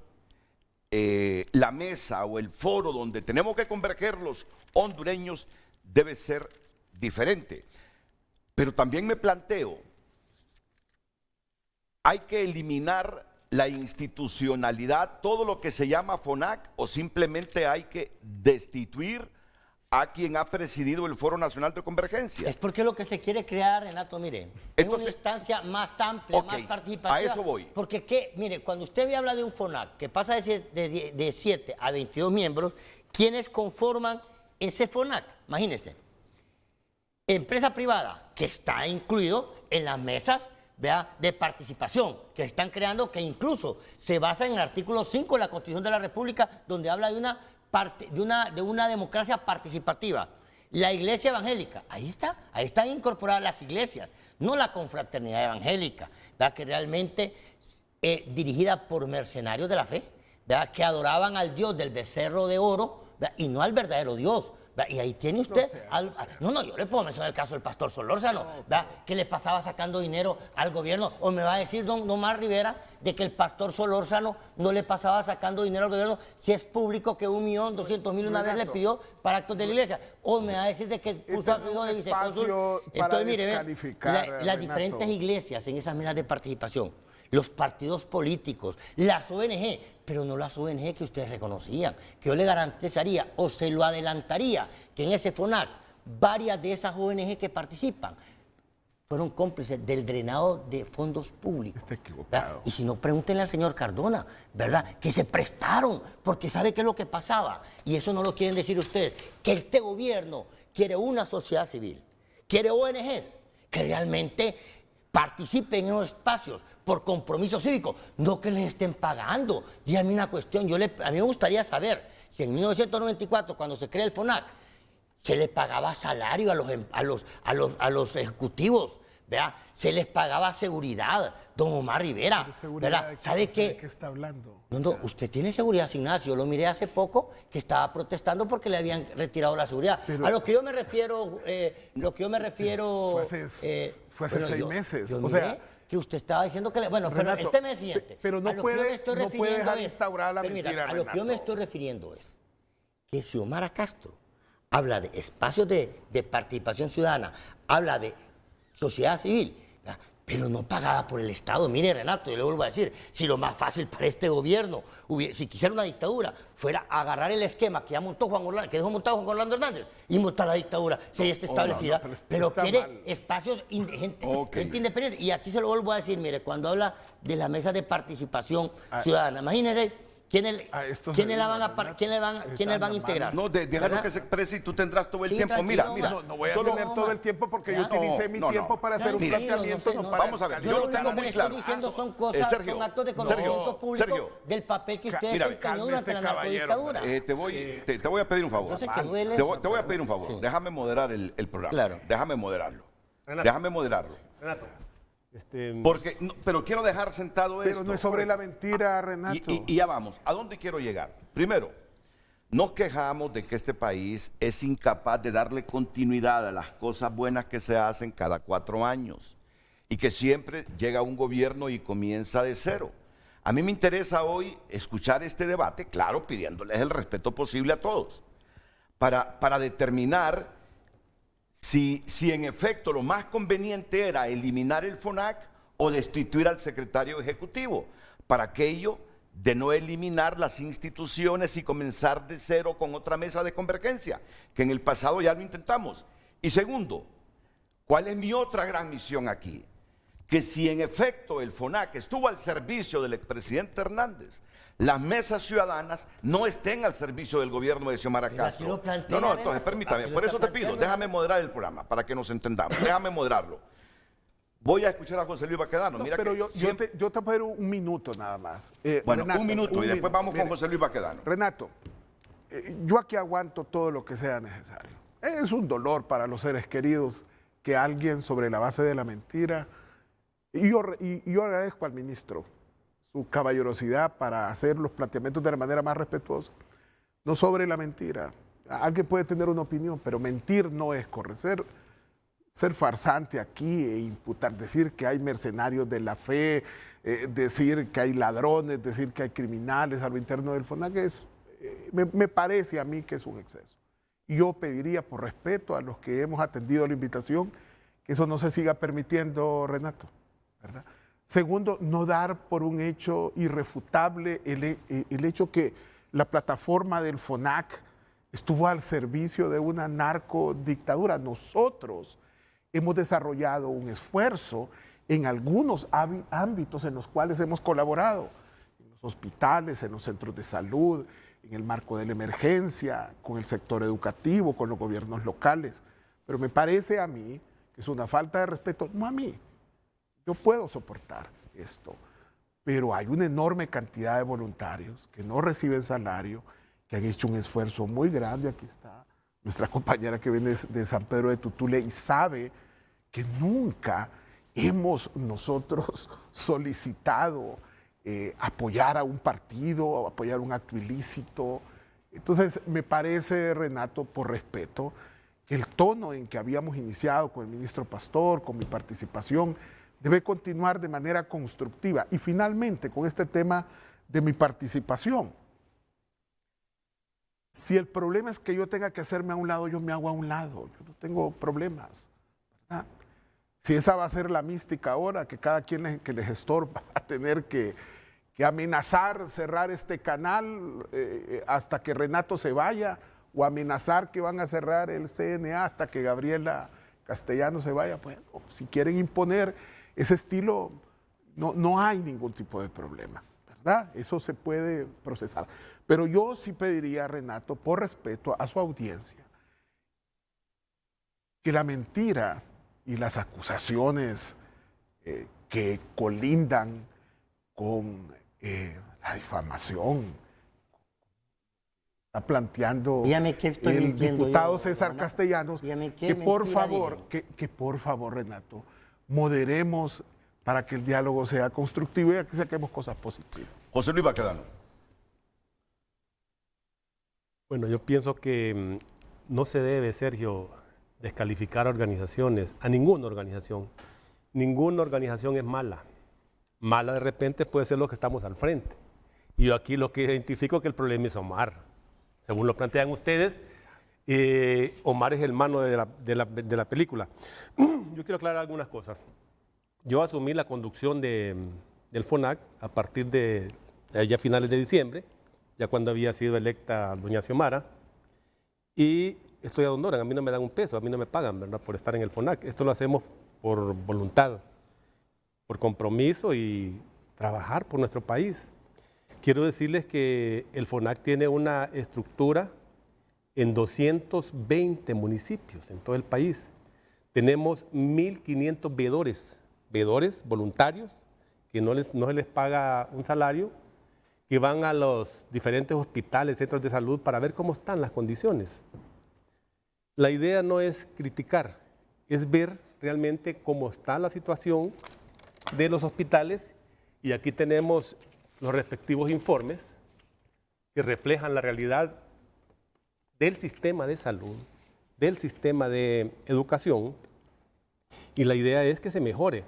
[SPEAKER 6] la mesa o el foro donde tenemos que converger los hondureños debe ser diferente. Pero también me planteo, ¿hay que eliminar la institucionalidad, todo lo que se llama FONAC, o simplemente hay que destituir a quien ha presidido el Foro Nacional de Convergencia?
[SPEAKER 9] Es porque lo que se quiere crear, Renato, mire, es una instancia más amplia, más participativa.
[SPEAKER 6] A eso voy.
[SPEAKER 9] Porque, mire, cuando usted me habla de un FONAC que pasa de 7 a 22 miembros, ¿quiénes conforman ese FONAC? Imagínense. Empresa privada, que está incluido en las mesas de participación que están creando, que incluso se basa en el artículo 5 de la Constitución de la República, donde habla de una democracia participativa. La iglesia evangélica, ahí están incorporadas las iglesias, no la confraternidad evangélica, ¿verdad? Que realmente dirigida por mercenarios de la fe, ¿verdad? Que adoraban al Dios del becerro de oro, ¿verdad? Y no al verdadero Dios. Y ahí tiene usted, yo le puedo mencionar el caso del pastor Solórzano, que le pasaba sacando dinero al gobierno, o me va a decir don Omar Rivera de que el pastor Solórzano no le pasaba sacando dinero al gobierno, si es público que 1.200.000 una vez le pidió para actos de la iglesia, o me va a decir de que puso a su hijo de vicecónsul. Entonces mire, las diferentes iglesias en esas mesas de participación, los partidos políticos, las ONG, pero no las ONG que ustedes reconocían, que yo le garantizaría o se lo adelantaría que en ese FONAC varias de esas ONG que participan fueron cómplices del drenado de fondos públicos. Está equivocado. ¿Verdad? Y si no, pregúntenle al señor Cardona, ¿verdad? Que se prestaron, porque sabe qué es lo que pasaba. Y eso no lo quieren decir ustedes, que este gobierno quiere una sociedad civil, quiere ONGs que realmente participen en esos espacios por compromiso cívico, no que les estén pagando. Díganme una cuestión, a mí me gustaría saber si en 1994, cuando se crea el FONAC, se les pagaba salario a los ejecutivos, ¿verdad? Se les pagaba seguridad, don Omar Rivera, ¿verdad? ¿Sabe qué?
[SPEAKER 8] ¿De qué está hablando?
[SPEAKER 9] No, usted tiene seguridad asignada. Yo lo miré hace poco que estaba protestando porque le habían retirado la seguridad. Pero a lo que yo me refiero,
[SPEAKER 8] fue hace 6 meses.
[SPEAKER 9] Yo miré que usted estaba diciendo que bueno,
[SPEAKER 8] Renato,
[SPEAKER 9] pero el tema es el siguiente.
[SPEAKER 8] Pero no puede dejar instaurada la mentira,
[SPEAKER 9] a lo que yo me estoy refiriendo es que si Xiomara Castro habla de espacios de participación ciudadana, habla de sociedad civil, ¿verdad? Pero no pagada por el Estado. Mire, Renato, yo le vuelvo a decir, si lo más fácil para este gobierno, si quisiera una dictadura, fuera agarrar el esquema que ya montó que dejó montado Juan Orlando Hernández y montar la dictadura, si ya está establecida, pero quiere mal. Espacios gente independiente. Y aquí se lo vuelvo a decir, mire, cuando habla de la mesa de participación ciudadana, imagínense, ¿quiénes la van a integrar?
[SPEAKER 6] No, déjalo que se exprese y tú tendrás todo el tiempo. Mira.
[SPEAKER 8] No voy a tener todo el tiempo porque yo utilicé mi tiempo para hacer un planteamiento.
[SPEAKER 6] Vamos a ver, yo lo tengo muy claro.
[SPEAKER 9] Estoy diciendo son cosas, son actos de conocimiento público del papel que ustedes desempeñó durante la narcodictadura.
[SPEAKER 6] Te voy a pedir un favor. Te voy a pedir un favor. Déjame moderar el programa.
[SPEAKER 9] Claro.
[SPEAKER 6] Déjame moderarlo. Renato. Pero quiero dejar sentado esto.
[SPEAKER 8] Pero no es sobre la mentira, Renato.
[SPEAKER 6] Y ya vamos. ¿A dónde quiero llegar? Primero, nos quejamos de que este país es incapaz de darle continuidad a las cosas buenas que se hacen cada 4 años y que siempre llega un gobierno y comienza de cero. A mí me interesa hoy escuchar este debate, claro, pidiéndoles el respeto posible a todos, para determinar si en efecto lo más conveniente era eliminar el FONAC o destituir al secretario ejecutivo, para aquello de no eliminar las instituciones y comenzar de cero con otra mesa de convergencia, que en el pasado ya lo intentamos. Y segundo, ¿cuál es mi otra gran misión aquí? Que si en efecto el FONAC estuvo al servicio del expresidente Hernández, las mesas ciudadanas no estén al servicio del gobierno de Xiomara Castro. Entonces permítame, por eso te pido, déjame moderar el programa, para que nos entendamos, déjame moderarlo. Voy a escuchar a José Luis Baquedano. Mira,
[SPEAKER 8] pero yo te puedo un minuto nada más.
[SPEAKER 6] Bueno, Renato, un minuto y después vamos con José Luis Baquedano.
[SPEAKER 8] Renato, yo aquí aguanto todo lo que sea necesario. Es un dolor para los seres queridos que alguien sobre la base de la mentira, y yo agradezco al ministro su caballerosidad para hacer los planteamientos de la manera más respetuosa, no sobre la mentira. Alguien puede tener una opinión, pero mentir no es correcto. Ser farsante aquí e imputar, decir que hay mercenarios de la fe, decir que hay ladrones, decir que hay criminales a lo interno del FONAC, me parece a mí que es un exceso. Yo pediría por respeto a los que hemos atendido la invitación que eso no se siga permitiendo, Renato, ¿verdad? Segundo, no dar por un hecho irrefutable el hecho que la plataforma del FONAC estuvo al servicio de una narcodictadura. Nosotros hemos desarrollado un esfuerzo en algunos ámbitos en los cuales hemos colaborado, en los hospitales, en los centros de salud, en el marco de la emergencia, con el sector educativo, con los gobiernos locales. Pero me parece a mí que es una falta de respeto, no a mí, yo puedo soportar esto, pero hay una enorme cantidad de voluntarios que no reciben salario, que han hecho un esfuerzo muy grande. Aquí está nuestra compañera que viene de San Pedro de Tutule y sabe que nunca hemos nosotros solicitado apoyar a un partido o apoyar un acto ilícito. Entonces, me parece, Renato, por respeto, que el tono en que habíamos iniciado con el ministro Pastor, con mi participación, debe continuar de manera constructiva. Y finalmente, con este tema de mi participación, si el problema es que yo tenga que hacerme a un lado, yo me hago a un lado. Yo no tengo problemas, ¿verdad? Si esa va a ser la mística ahora, que cada quien que les estorba va a tener que amenazar cerrar este canal hasta que Renato se vaya, o amenazar que van a cerrar el CNA hasta que Gabriela Castellano se vaya, bueno, si quieren imponer ese estilo, no hay ningún tipo de problema, ¿verdad? Eso se puede procesar. Pero yo sí pediría, Renato, por respeto a su audiencia, que la mentira y las acusaciones que colindan con la difamación está planteando el diputado César Castellanos, que por favor, Renato, moderemos para que el diálogo sea constructivo y aquí saquemos cosas positivas.
[SPEAKER 6] José Luis Baquedano.
[SPEAKER 10] Bueno, yo pienso que no se debe, Sergio, descalificar organizaciones, a ninguna organización. Ninguna organización es mala. Mala de repente puede ser lo que estamos al frente. Y yo aquí lo que identifico que el problema es Omar. Según lo plantean ustedes, Omar es el malo de la película. Yo quiero aclarar algunas cosas. Yo asumí la conducción del FONAC a partir de ya finales de diciembre, ya cuando había sido electa doña Xiomara, y estoy a Honduras, a mí no me dan un peso, a mí no me pagan, ¿verdad?, por estar en el FONAC. Esto lo hacemos por voluntad, por compromiso y trabajar por nuestro país. Quiero decirles que el FONAC tiene una estructura en 220 municipios en todo el país. Tenemos 1.500 veedores voluntarios que no se les paga un salario, que van a los diferentes hospitales, centros de salud para ver cómo están las condiciones. La idea no es criticar, es ver realmente cómo está la situación de los hospitales, y aquí tenemos los respectivos informes que reflejan la realidad del sistema de salud, del sistema de educación, y la idea es que se mejore.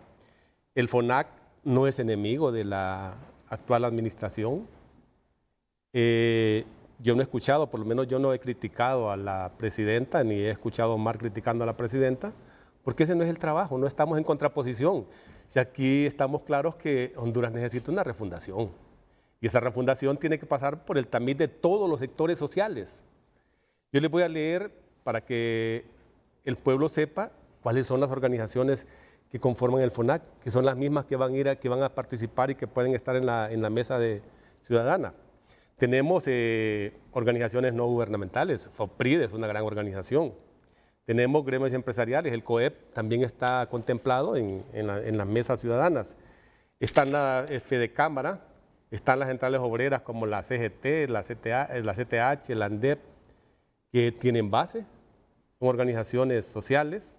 [SPEAKER 10] El FONAC no es enemigo de la actual administración. Yo no he escuchado, por lo menos yo no he criticado a la presidenta, ni he escuchado a Omar criticando a la presidenta, porque ese no es el trabajo, no estamos en contraposición. Si aquí estamos claros que Honduras necesita una refundación, y esa refundación tiene que pasar por el tamiz de todos los sectores sociales. Yo les voy a leer para que el pueblo sepa cuáles son las organizaciones que conforman el FONAC, que son las mismas que van a participar y que pueden estar en la mesa ciudadana. Tenemos organizaciones no gubernamentales, FOPRID es una gran organización. Tenemos gremios empresariales, el COEP también está contemplado en las mesas ciudadanas. Están la FEDECámara, están las centrales obreras como la CGT, la CTH, la ANDEP, que tienen base, son organizaciones sociales.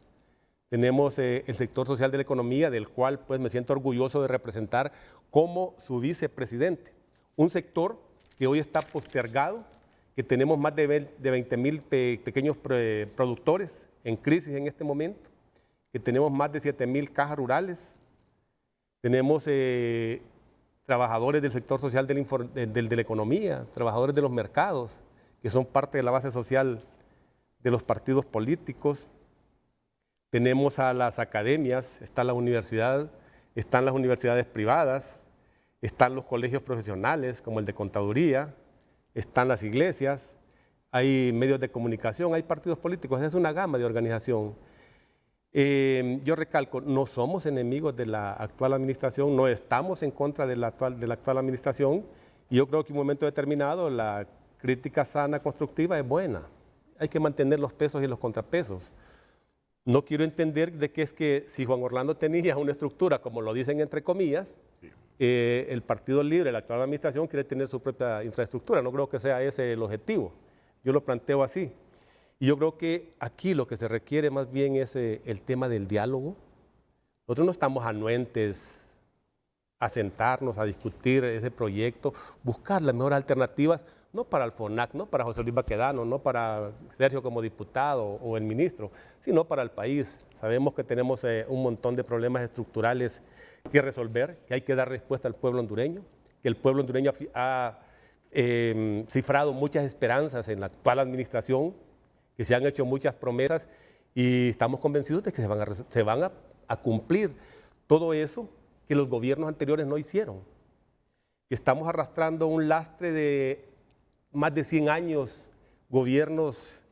[SPEAKER 10] Tenemos el sector social de la economía, del cual pues me siento orgulloso de representar como su vicepresidente. Un sector que hoy está postergado, que tenemos más de 20,000 pequeños productores en crisis en este momento, que tenemos más de 7,000 cajas rurales, tenemos trabajadores del sector social de la economía, trabajadores de los mercados, que son parte de la base social de los partidos políticos. Tenemos a las academias, está la universidad, están las universidades privadas, están los colegios profesionales como el de contaduría, están las iglesias, hay medios de comunicación, hay partidos políticos, es una gama de organización. Yo recalco, no somos enemigos de la actual administración, no estamos en contra de la actual administración, y yo creo que en un momento determinado la crítica sana, constructiva es buena. Hay que mantener los pesos y los contrapesos. No quiero entender de que es que si Juan Orlando tenía una estructura, como lo dicen entre comillas, el Partido Libre, la actual administración, quiere tener su propia infraestructura. No creo que sea ese el objetivo. Yo lo planteo así. Y yo creo que aquí lo que se requiere más bien es el tema del diálogo. Nosotros no estamos anuentes a sentarnos, a discutir ese proyecto, buscar las mejores alternativas, no para el FONAC, no para José Luis Baquedano, no para Sergio como diputado o el ministro, sino para el país. Sabemos que tenemos un montón de problemas estructurales que resolver, que hay que dar respuesta al pueblo hondureño, que el pueblo hondureño ha cifrado muchas esperanzas en la actual administración, que se han hecho muchas promesas y estamos convencidos de que se van a cumplir todo eso que los gobiernos anteriores no hicieron. Estamos arrastrando un lastre de más de 100 años, gobiernos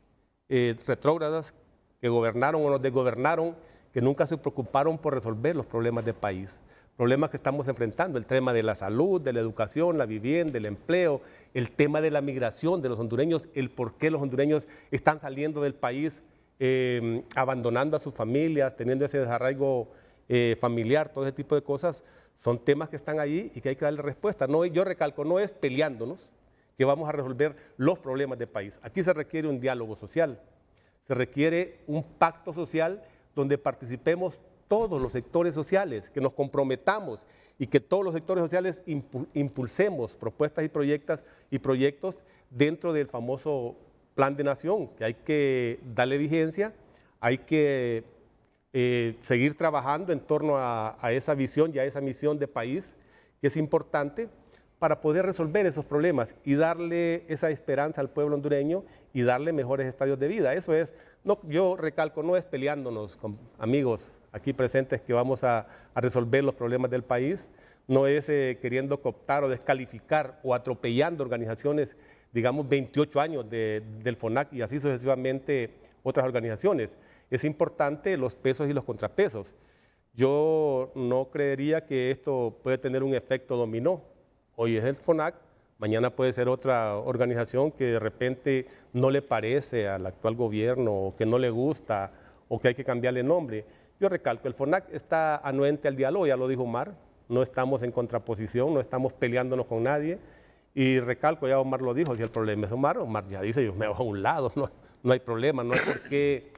[SPEAKER 10] retrógradas que gobernaron o nos desgobernaron, que nunca se preocuparon por resolver los problemas del país. Problemas que estamos enfrentando, el tema de la salud, de la educación, la vivienda, el empleo, el tema de la migración de los hondureños, el por qué los hondureños están saliendo del país, abandonando a sus familias, teniendo ese desarraigo familiar, todo ese tipo de cosas, son temas que están ahí y que hay que darle respuesta. No, yo recalco, no es peleándonos que vamos a resolver los problemas del país. Aquí se requiere un diálogo social, se requiere un pacto social donde participemos todos los sectores sociales, que nos comprometamos y que todos los sectores sociales impulsemos propuestas y proyectos dentro del famoso Plan de Nación, que hay que darle vigencia, hay que seguir trabajando en torno a esa visión y a esa misión de país, que es importante para poder resolver esos problemas y darle esa esperanza al pueblo hondureño y darle mejores estadios de vida. Eso es, no, yo recalco, no es peleándonos con amigos aquí presentes que vamos a resolver los problemas del país, no es queriendo cooptar o descalificar o atropellando organizaciones, digamos 28 años del FONAC y así sucesivamente otras organizaciones. Es importante los pesos y los contrapesos. Yo no creería que esto puede tener un efecto dominó. Hoy es el FONAC, mañana puede ser otra organización que de repente no le parece al actual gobierno o que no le gusta o que hay que cambiarle nombre. Yo recalco, el FONAC está anuente al diálogo, ya lo dijo Omar, no estamos en contraposición, no estamos peleándonos con nadie. Y recalco, ya Omar lo dijo, si el problema es Omar ya dice, yo me voy a un lado, no hay problema, no hay por qué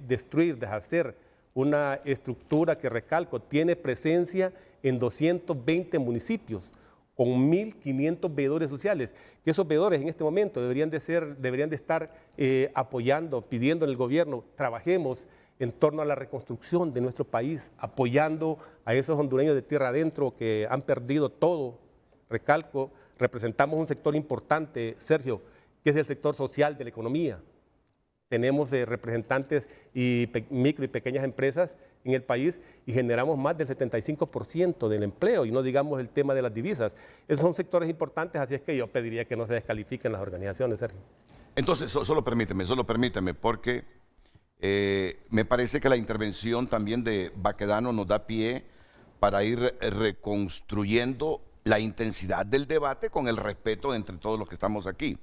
[SPEAKER 10] destruir, deshacer una estructura que, recalco, tiene presencia en 220 municipios, con 1.500 veedores sociales, que esos veedores en este momento deberían de estar apoyando, pidiendo en el gobierno, trabajemos en torno a la reconstrucción de nuestro país, apoyando a esos hondureños de tierra adentro que han perdido todo. Recalco, representamos un sector importante, Sergio, que es el sector social de la economía. Tenemos representantes y micro y pequeñas empresas en el país y generamos más del 75% del empleo y no digamos el tema de las divisas. Esos son sectores importantes, así es que yo pediría que no se descalifiquen las organizaciones, Sergio.
[SPEAKER 6] Entonces, solo permíteme, porque me parece que la intervención también de Baquedano nos da pie para ir reconstruyendo la intensidad del debate con el respeto entre todos los que estamos aquí.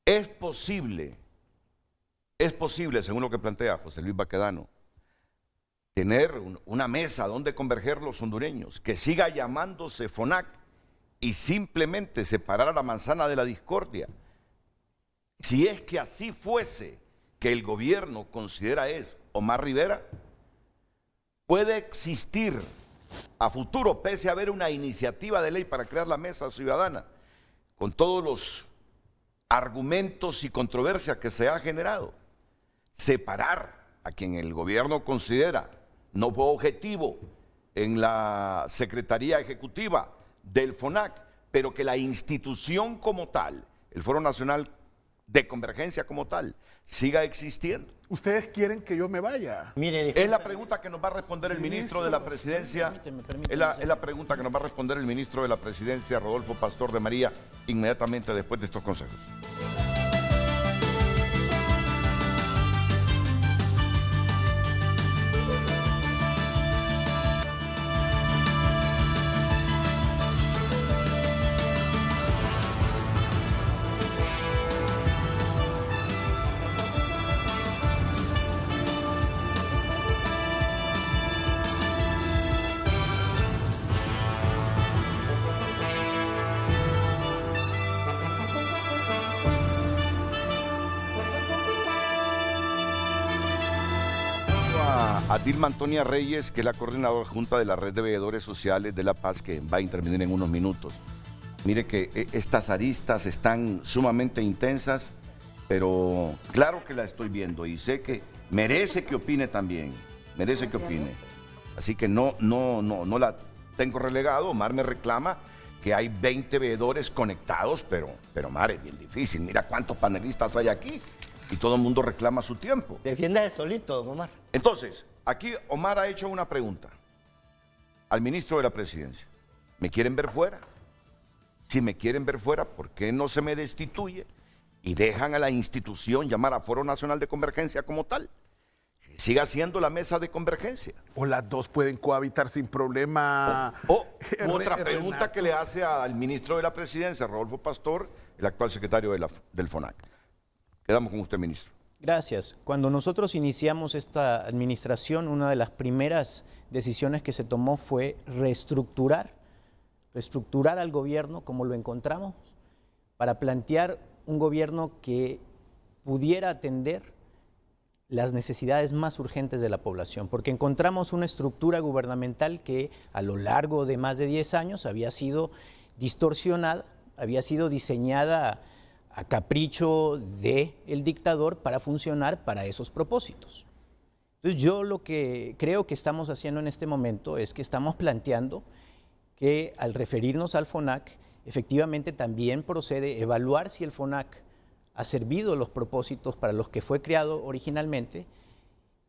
[SPEAKER 6] Es posible, según lo que plantea José Luis Baquedano, tener una mesa donde converger los hondureños, que siga llamándose FONAC y simplemente separar a la manzana de la discordia. Si es que así fuese, que el gobierno considera es Omar Rivera, puede existir a futuro, pese a haber una iniciativa de ley para crear la mesa ciudadana, con todos los argumentos y controversia que se ha generado, separar a quien el gobierno considera no fue objetivo en la Secretaría Ejecutiva del FONAC, pero que la institución como tal, el Foro Nacional de Convergencia como tal, siga existiendo.
[SPEAKER 11] ¿Ustedes quieren que yo me vaya?
[SPEAKER 9] Mire,
[SPEAKER 6] Es la pregunta que nos va a responder el ministro de la Presidencia. Es la pregunta que nos va a responder el ministro de la Presidencia, Rodolfo Pastor de María, inmediatamente después de estos consejos. A Dilma Antonia Reyes, que es la coordinadora junta de la Red de Veedores Sociales de La Paz, que va a intervenir en unos minutos. Mire que estas aristas están sumamente intensas, pero claro que la estoy viendo y sé que merece que opine también, merece que opine. Así que no la tengo relegado. Omar me reclama que hay 20 veedores conectados, pero Omar, es bien difícil. Mira cuántos panelistas hay aquí y todo el mundo reclama su tiempo.
[SPEAKER 9] Defienda de solito, don Omar.
[SPEAKER 6] Entonces, aquí Omar ha hecho una pregunta al ministro de la Presidencia. ¿Me quieren ver fuera? Si me quieren ver fuera, ¿por qué no se me destituye y dejan a la institución llamar a Foro Nacional de Convergencia como tal? Que siga siendo la mesa de convergencia.
[SPEAKER 11] O las dos pueden cohabitar sin problema.
[SPEAKER 6] Otra pregunta que le hace al ministro de la Presidencia, Rodolfo Pastor, el actual secretario del FONAC. Quedamos con usted, ministro.
[SPEAKER 7] Gracias. Cuando nosotros iniciamos esta administración, una de las primeras decisiones que se tomó fue reestructurar al gobierno como lo encontramos, para plantear un gobierno que pudiera atender las necesidades más urgentes de la población, porque encontramos una estructura gubernamental que a lo largo de más de 10 años había sido distorsionada, había sido diseñada a capricho del dictador para funcionar para esos propósitos. Entonces yo lo que creo que estamos haciendo en este momento es que estamos planteando que al referirnos al FONAC, efectivamente también procede evaluar si el FONAC ha servido los propósitos para los que fue creado originalmente,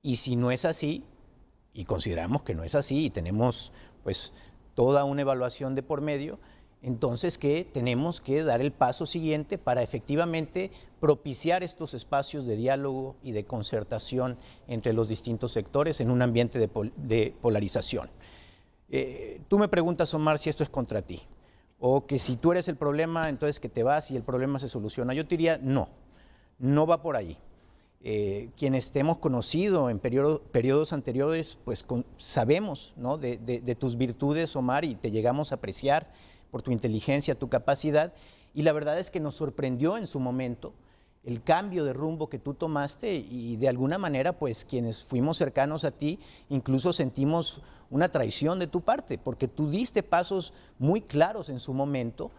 [SPEAKER 7] y si no es así, y consideramos que no es así, y tenemos pues toda una evaluación de por medio, entonces que tenemos que dar el paso siguiente para efectivamente propiciar estos espacios de diálogo y de concertación entre los distintos sectores en un ambiente de polarización. Tú me preguntas, Omar, si esto es contra ti, o que si tú eres el problema, entonces que te vas y el problema se soluciona. Yo te diría, no va por allí. Quienes te hemos conocido en periodos anteriores, pues sabemos, ¿no?, de tus virtudes, Omar, y te llegamos a apreciar por tu inteligencia, tu capacidad, y la verdad es que nos sorprendió en su momento el cambio de rumbo que tú tomaste, y de alguna manera, pues quienes fuimos cercanos a ti, incluso sentimos una traición de tu parte, porque tú diste pasos muy claros en su momento,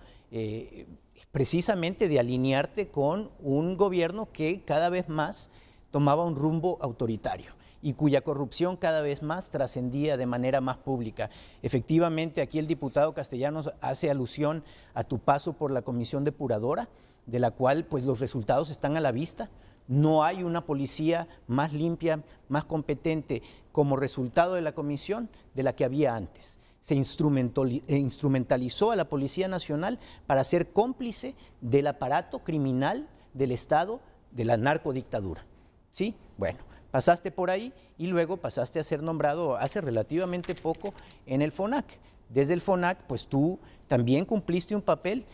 [SPEAKER 7] precisamente de alinearte con un gobierno que cada vez más tomaba un rumbo autoritario y cuya corrupción cada vez más trascendía de manera más pública. Efectivamente, aquí el diputado Castellanos hace alusión a tu paso por la comisión depuradora, de la cual pues los resultados están a la vista. No hay una policía más limpia, más competente como resultado de la comisión de la que había antes. Se instrumentalizó a la Policía Nacional para ser cómplice del aparato criminal del Estado, de la narcodictadura. ¿Sí? Bueno, pasaste por ahí y luego pasaste a ser nombrado hace relativamente poco en el FONAC. Desde el FONAC, pues tú también cumpliste un papel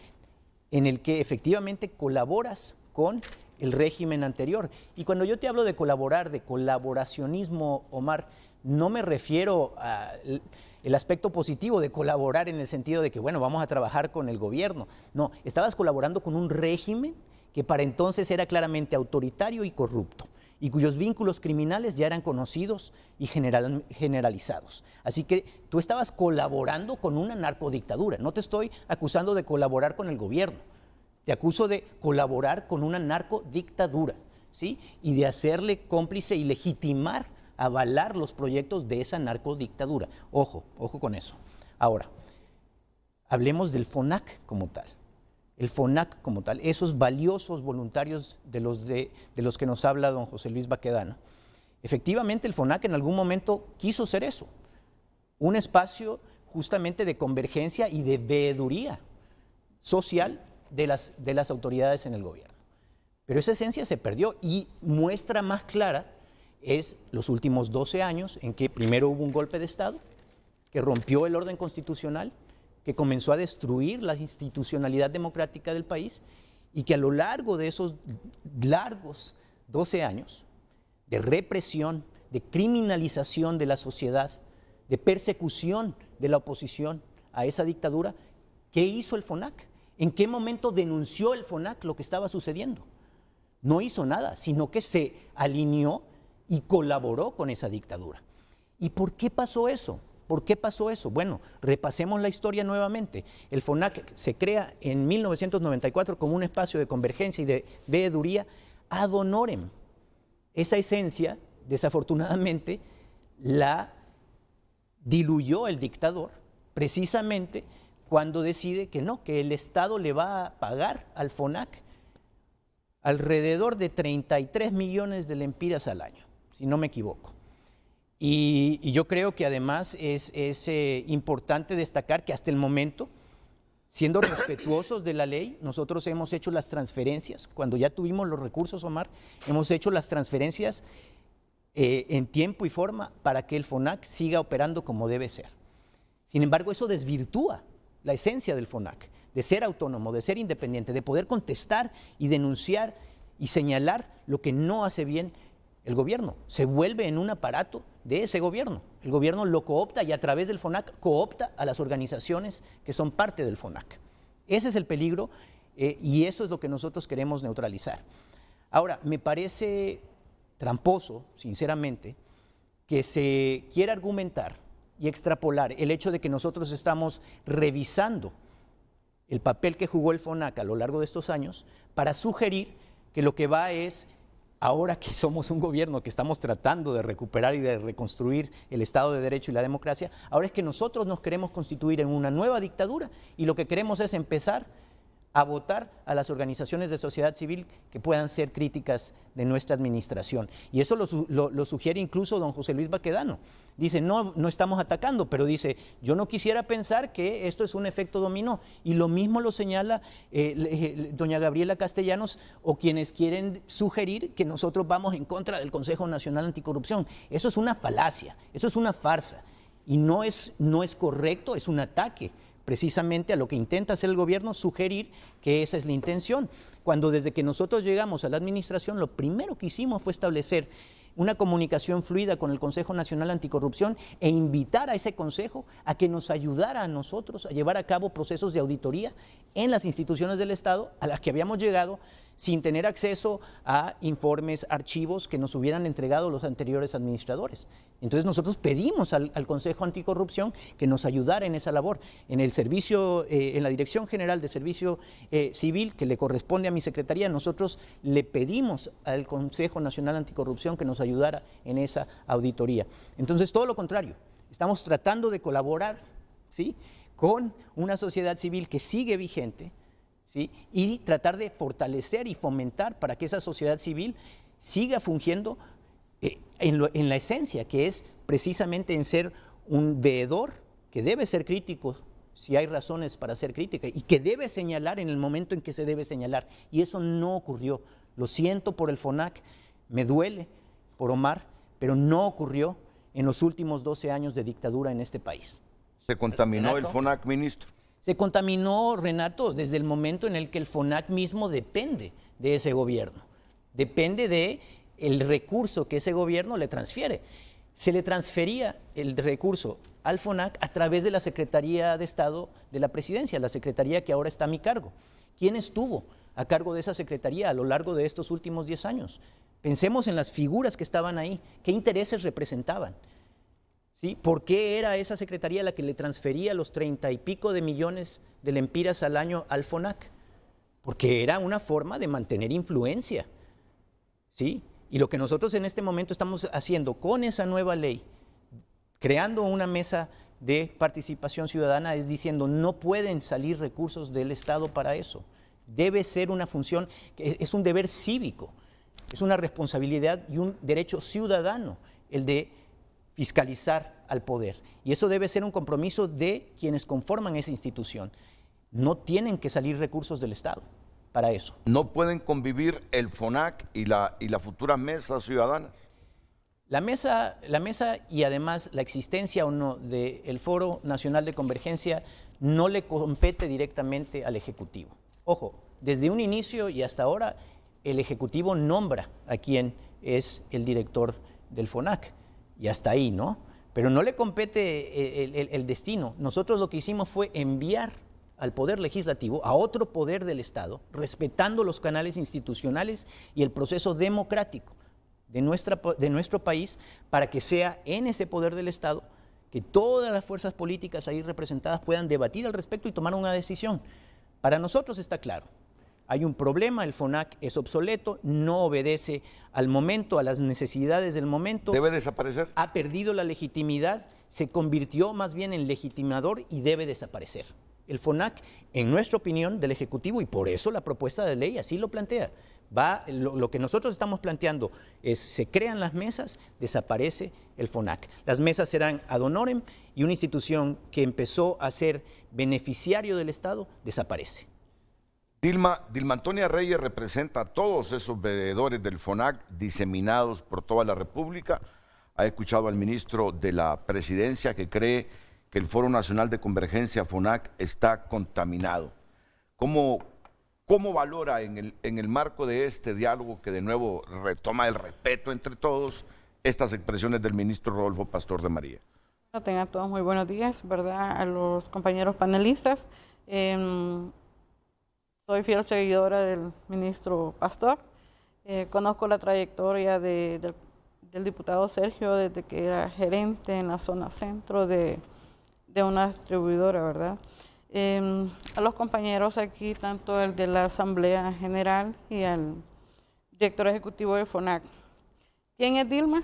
[SPEAKER 7] en el que efectivamente colaboras con el régimen anterior. Y cuando yo te hablo de colaborar, de colaboracionismo, Omar, no me refiero al aspecto positivo de colaborar en el sentido de que, bueno, vamos a trabajar con el gobierno. No, estabas colaborando con un régimen que para entonces era claramente autoritario y corrupto. y cuyos vínculos criminales ya eran conocidos y generalizados. Así que tú estabas colaborando con una narcodictadura. No te estoy acusando de colaborar con el gobierno, te acuso de colaborar con una narcodictadura, ¿sí? Y de hacerle cómplice y legitimar, avalar los proyectos de esa narcodictadura. Ojo, ojo con eso. Ahora, hablemos del FONAC como tal. El FONAC como tal, esos valiosos voluntarios de los que nos habla don José Luis Baquedano. Efectivamente, el FONAC en algún momento quiso ser eso, un espacio justamente de convergencia y de veeduría social de las autoridades en el gobierno. Pero esa esencia se perdió y muestra más clara es los últimos 12 años en que primero hubo un golpe de Estado que rompió el orden constitucional, que comenzó a destruir la institucionalidad democrática del país y que a lo largo de esos largos 12 años de represión, de criminalización de la sociedad, de persecución de la oposición a esa dictadura, ¿qué hizo el FONAC? ¿En qué momento denunció el FONAC lo que estaba sucediendo? No hizo nada, sino que se alineó y colaboró con esa dictadura. ¿Y por qué pasó eso? ¿Por qué pasó eso? Bueno, repasemos la historia nuevamente. El FONAC se crea en 1994 como un espacio de convergencia y de veeduría ad honorem. Esa esencia, desafortunadamente, la diluyó el dictador precisamente cuando decide que no, que el Estado le va a pagar al FONAC alrededor de 33 millones de lempiras al año, si no me equivoco. Y yo creo que además es importante destacar que hasta el momento, siendo respetuosos de la ley, nosotros hemos hecho las transferencias, cuando ya tuvimos los recursos, Omar, hemos hecho las transferencias en tiempo y forma para que el FONAC siga operando como debe ser. Sin embargo, eso desvirtúa la esencia del FONAC, de ser autónomo, de ser independiente, de poder contestar y denunciar y señalar lo que no hace bien el gobierno. Se vuelve en un aparato de ese gobierno. El gobierno lo coopta y a través del FONAC coopta a las organizaciones que son parte del FONAC. Ese es el peligro y eso es lo que nosotros queremos neutralizar. Ahora, me parece tramposo, sinceramente, que se quiera argumentar y extrapolar el hecho de que nosotros estamos revisando el papel que jugó el FONAC a lo largo de estos años para sugerir que lo que va es, ahora que somos un gobierno que estamos tratando de recuperar y de reconstruir el Estado de Derecho y la democracia, ahora es que nosotros nos queremos constituir en una nueva dictadura y lo que queremos es empezar a votar a las organizaciones de sociedad civil que puedan ser críticas de nuestra administración. Y eso lo sugiere incluso don José Luis Baquedano. Dice, no estamos atacando, pero dice, yo no quisiera pensar que esto es un efecto dominó. Y lo mismo lo señala doña Gabriela Castellanos o quienes quieren sugerir que nosotros vamos en contra del Consejo Nacional Anticorrupción. Eso es una falacia, eso es una farsa. Y no es correcto, es un ataque precisamente a lo que intenta hacer el gobierno, sugerir que esa es la intención. Cuando desde que nosotros llegamos a la administración, lo primero que hicimos fue establecer una comunicación fluida con el Consejo Nacional Anticorrupción e invitar a ese consejo a que nos ayudara a nosotros a llevar a cabo procesos de auditoría en las instituciones del Estado a las que habíamos llegado sin tener acceso a informes, archivos que nos hubieran entregado los anteriores administradores. Entonces nosotros pedimos al Consejo Anticorrupción que nos ayudara en esa labor. En el servicio, en la Dirección General de Servicio Civil, que le corresponde a mi secretaría, nosotros le pedimos al Consejo Nacional Anticorrupción que nos ayudara en esa auditoría. Entonces todo lo contrario, estamos tratando de colaborar, ¿sí?, con una sociedad civil que sigue vigente, ¿sí?, y tratar de fortalecer y fomentar para que esa sociedad civil siga fungiendo en la esencia, que es precisamente en ser un veedor que debe ser crítico si hay razones para ser crítica y que debe señalar en el momento en que se debe señalar. Y eso no ocurrió. Lo siento por el FONAC, me duele por Omar, pero no ocurrió en los últimos 12 años de dictadura en este país.
[SPEAKER 6] ¿Se contaminó el FONAC, ministro?
[SPEAKER 7] Se contaminó, Renato, desde el momento en el que el FONAC mismo depende de ese gobierno. Depende del recurso que ese gobierno le transfiere. Se le transfería el recurso al FONAC a través de la Secretaría de Estado de la Presidencia, la secretaría que ahora está a mi cargo. ¿Quién estuvo a cargo de esa secretaría a lo largo de estos últimos 10 años? Pensemos en las figuras que estaban ahí, qué intereses representaban. ¿Sí? ¿Por qué era esa secretaría la que le transfería los 30 y pico de millones de lempiras al año al FONAC? Porque era una forma de mantener influencia. ¿Sí? Y lo que nosotros en este momento estamos haciendo con esa nueva ley, creando una mesa de participación ciudadana, es diciendo no pueden salir recursos del Estado para eso. Debe ser una función, es un deber cívico, es una responsabilidad y un derecho ciudadano el de fiscalizar al poder. Y eso debe ser un compromiso de quienes conforman esa institución. No tienen que salir recursos del Estado para eso.
[SPEAKER 6] ¿No pueden convivir el FONAC y la futura mesa ciudadana?
[SPEAKER 7] La mesa y además la existencia o no del Foro Nacional de Convergencia no le compete directamente al Ejecutivo. Ojo, desde un inicio y hasta ahora el Ejecutivo nombra a quien es el director del FONAC. Y hasta ahí, ¿no? Pero no le compete el destino. Nosotros lo que hicimos fue enviar al Poder Legislativo, a otro poder del Estado, respetando los canales institucionales y el proceso democrático de nuestro país, para que sea en ese poder del Estado que todas las fuerzas políticas ahí representadas puedan debatir al respecto y tomar una decisión. Para nosotros está claro. Hay un problema, el FONAC es obsoleto, no obedece al momento, a las necesidades del momento.
[SPEAKER 6] ¿Debe desaparecer?
[SPEAKER 7] Ha perdido la legitimidad, se convirtió más bien en legitimador y debe desaparecer. El FONAC, en nuestra opinión del Ejecutivo, y por eso la propuesta de ley así lo plantea, lo que nosotros estamos planteando es, se crean las mesas, desaparece el FONAC. Las mesas serán ad honorem y una institución que empezó a ser beneficiario del Estado, desaparece.
[SPEAKER 6] Dilma Antonia Reyes representa a todos esos veedores del FONAC diseminados por toda la República. Ha escuchado al ministro de la Presidencia que cree que el Foro Nacional de Convergencia FONAC está contaminado. ¿Cómo valora en el marco de este diálogo que de nuevo retoma el respeto entre todos estas expresiones del ministro Rodolfo Pastor de María?
[SPEAKER 12] Tengan todos muy buenos días, ¿verdad? A los compañeros panelistas. Soy fiel seguidora del ministro Pastor. Conozco la trayectoria del diputado Sergio desde que era gerente en la zona centro de una distribuidora, ¿verdad? A los compañeros aquí, tanto el de la Asamblea General y al director ejecutivo del FONAC. ¿Quién es Dilma?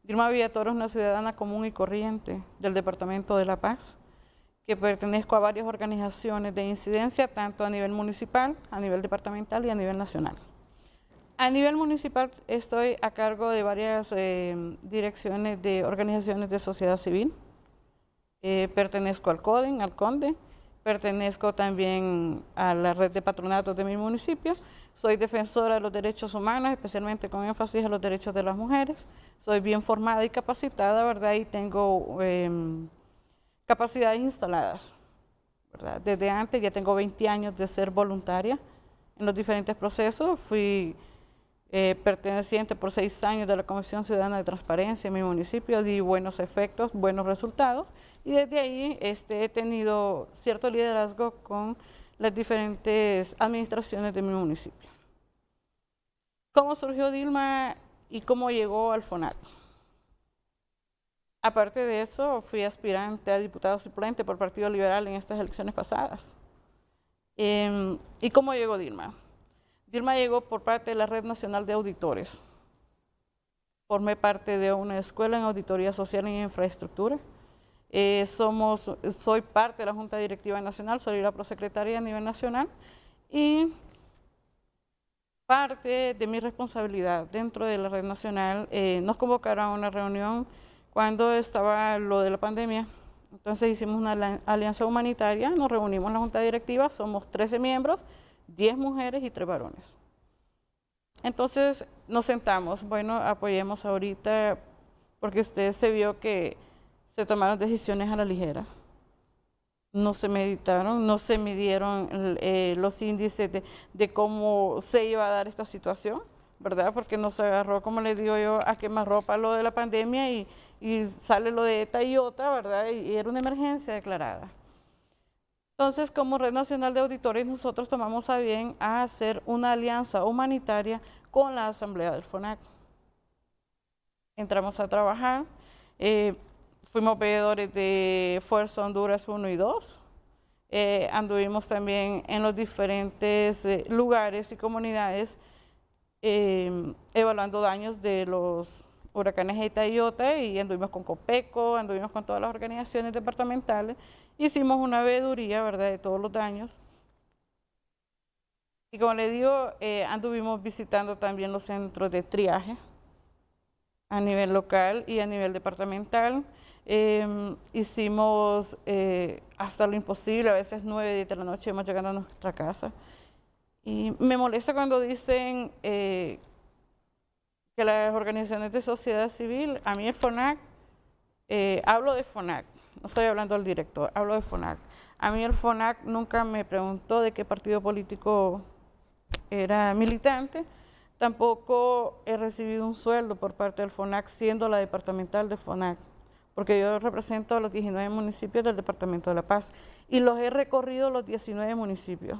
[SPEAKER 12] Dilma Villatoro es una ciudadana común y corriente del Departamento de La Paz, que pertenezco a varias organizaciones de incidencia, tanto a nivel municipal, a nivel departamental y a nivel nacional. A nivel municipal estoy a cargo de varias direcciones de organizaciones de sociedad civil. Pertenezco al CONDE, pertenezco también a la red de patronatos de mi municipio. Soy defensora de los derechos humanos, especialmente con énfasis a los derechos de las mujeres. Soy bien formada y capacitada, ¿verdad? Y tengo capacidades instaladas, ¿verdad? Desde antes, ya tengo 20 años de ser voluntaria en los diferentes procesos. Fui perteneciente por 6 años de la Comisión Ciudadana de Transparencia en mi municipio, di buenos efectos, buenos resultados, y desde ahí he tenido cierto liderazgo con las diferentes administraciones de mi municipio. ¿Cómo surgió Dilma y cómo llegó al FONAC? Aparte de eso, fui aspirante a diputado suplente por Partido Liberal en estas elecciones pasadas. ¿Y cómo llegó Dilma? Dilma llegó por parte de la Red Nacional de Auditores. Formé parte de una escuela en auditoría social y infraestructura. Soy parte de la Junta Directiva Nacional, soy la prosecretaria a nivel nacional, y parte de mi responsabilidad dentro de la Red Nacional, nos convocaron a una reunión cuando estaba lo de la pandemia. Entonces hicimos una alianza humanitaria, nos reunimos en la Junta Directiva, somos 13 miembros, 10 mujeres y 3 varones. Entonces nos sentamos, bueno, apoyemos ahorita, porque usted se vio que se tomaron decisiones a la ligera. No se meditaron, no se midieron los índices de cómo se iba a dar esta situación, ¿verdad? Porque no se agarró, como les digo yo, a quemarropa lo de la pandemia y sale lo de ETA y OTA, ¿verdad? Y era una emergencia declarada. Entonces, como Red Nacional de Auditores, nosotros tomamos a bien a hacer una alianza humanitaria con la Asamblea del FONAC. Entramos a trabajar, fuimos veedores de Fuerza Honduras 1 y 2, anduvimos también en los diferentes lugares y comunidades evaluando daños de los huracanes Eta y Iota, y anduvimos con Copeco, anduvimos con todas las organizaciones departamentales, hicimos una veeduría, ¿verdad?, de todos los daños. Y como le digo, anduvimos visitando también los centros de triaje a nivel local y a nivel departamental. Hicimos hasta lo imposible, a veces 9, 10 de la noche hemos llegado a nuestra casa. Y me molesta cuando dicen que las organizaciones de sociedad civil, a mí el FONAC, hablo de FONAC, no estoy hablando del director, hablo de FONAC. A mí el FONAC nunca me preguntó de qué partido político era militante, tampoco he recibido un sueldo por parte del FONAC siendo la departamental de FONAC, porque yo represento a los 19 municipios del Departamento de La Paz y los he recorrido los 19 municipios.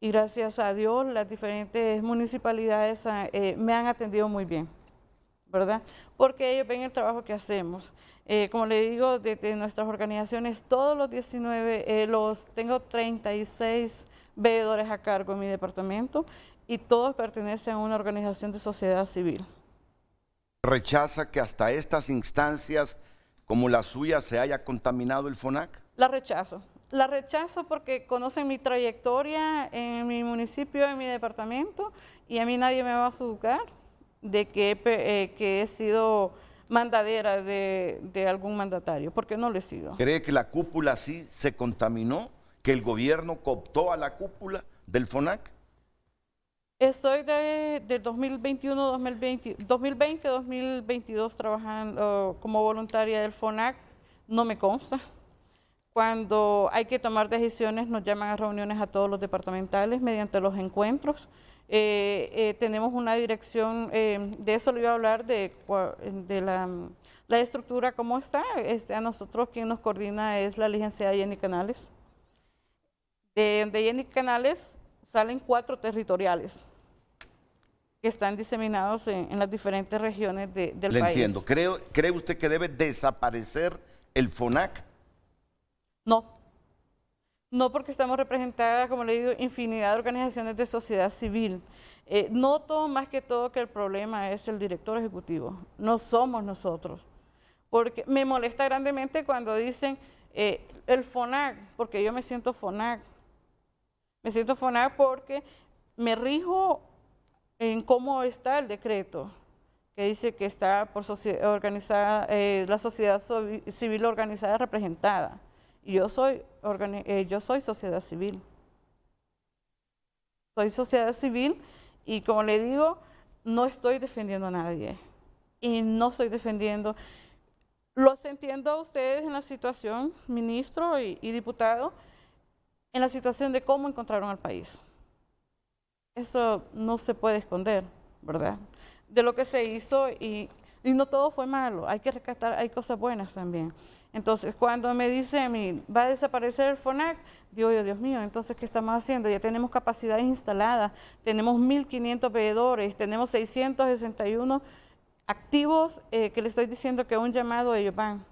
[SPEAKER 12] Y gracias a Dios las diferentes municipalidades me han atendido muy bien, ¿verdad? Porque ellos ven el trabajo que hacemos. Como le digo, desde nuestras organizaciones, todos los 19, tengo 36 veedores a cargo en mi departamento y todos pertenecen a una organización de sociedad civil.
[SPEAKER 6] ¿Rechaza que hasta estas instancias como la suya se haya contaminado el FONAC?
[SPEAKER 12] La rechazo. La rechazo porque conocen mi trayectoria en mi municipio, en mi departamento, y a mí nadie me va a juzgar de que he sido mandadera de algún mandatario, porque no lo he sido.
[SPEAKER 6] ¿Cree que la cúpula sí se contaminó? ¿Que el gobierno cooptó a la cúpula del FONAC?
[SPEAKER 12] Estoy de 2020-2022 trabajando como voluntaria del FONAC, no me consta. Cuando hay que tomar decisiones nos llaman a reuniones a todos los departamentales mediante los encuentros. Tenemos una dirección, de eso le iba a hablar, de la estructura, cómo está. A nosotros quien nos coordina es la licenciada Jenny Canales. De Jenny Canales salen 4 territoriales que están diseminados en las diferentes regiones del país.
[SPEAKER 6] Le entiendo. ¿Cree usted que debe desaparecer el FONAC?
[SPEAKER 12] No, porque estamos representadas, como le digo, infinidad de organizaciones de sociedad civil. Noto más que todo que el problema es el director ejecutivo, no somos nosotros. Porque me molesta grandemente cuando dicen el FONAC, porque yo me siento FONAC. Me siento FONAC porque me rijo en cómo está el decreto, que dice que está por organizada, la sociedad civil organizada representada. Y yo soy sociedad civil. Soy sociedad civil y, como le digo, no estoy defendiendo a nadie. Y no estoy defendiendo. Los entiendo a ustedes en la situación, ministro y diputado, en la situación de cómo encontraron al país. Eso no se puede esconder, ¿verdad? De lo que se hizo y no todo fue malo, hay que rescatar, hay cosas buenas también. Entonces, cuando me dice a mí, va a desaparecer el FONAC, digo yo, Dios mío, entonces, ¿qué estamos haciendo? Ya tenemos capacidades instaladas, tenemos 1.500 veedores, tenemos 661 activos, que le estoy diciendo que un llamado ellos van,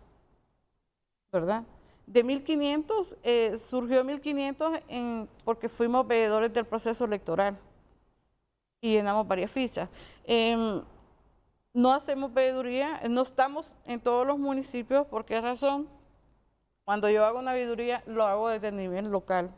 [SPEAKER 12] ¿verdad? De 1.500, surgió 1.500 porque fuimos veedores del proceso electoral y llenamos varias fichas. No hacemos veeduría, no estamos en todos los municipios. ¿Por qué razón? Cuando yo hago una veeduría, lo hago desde el nivel local,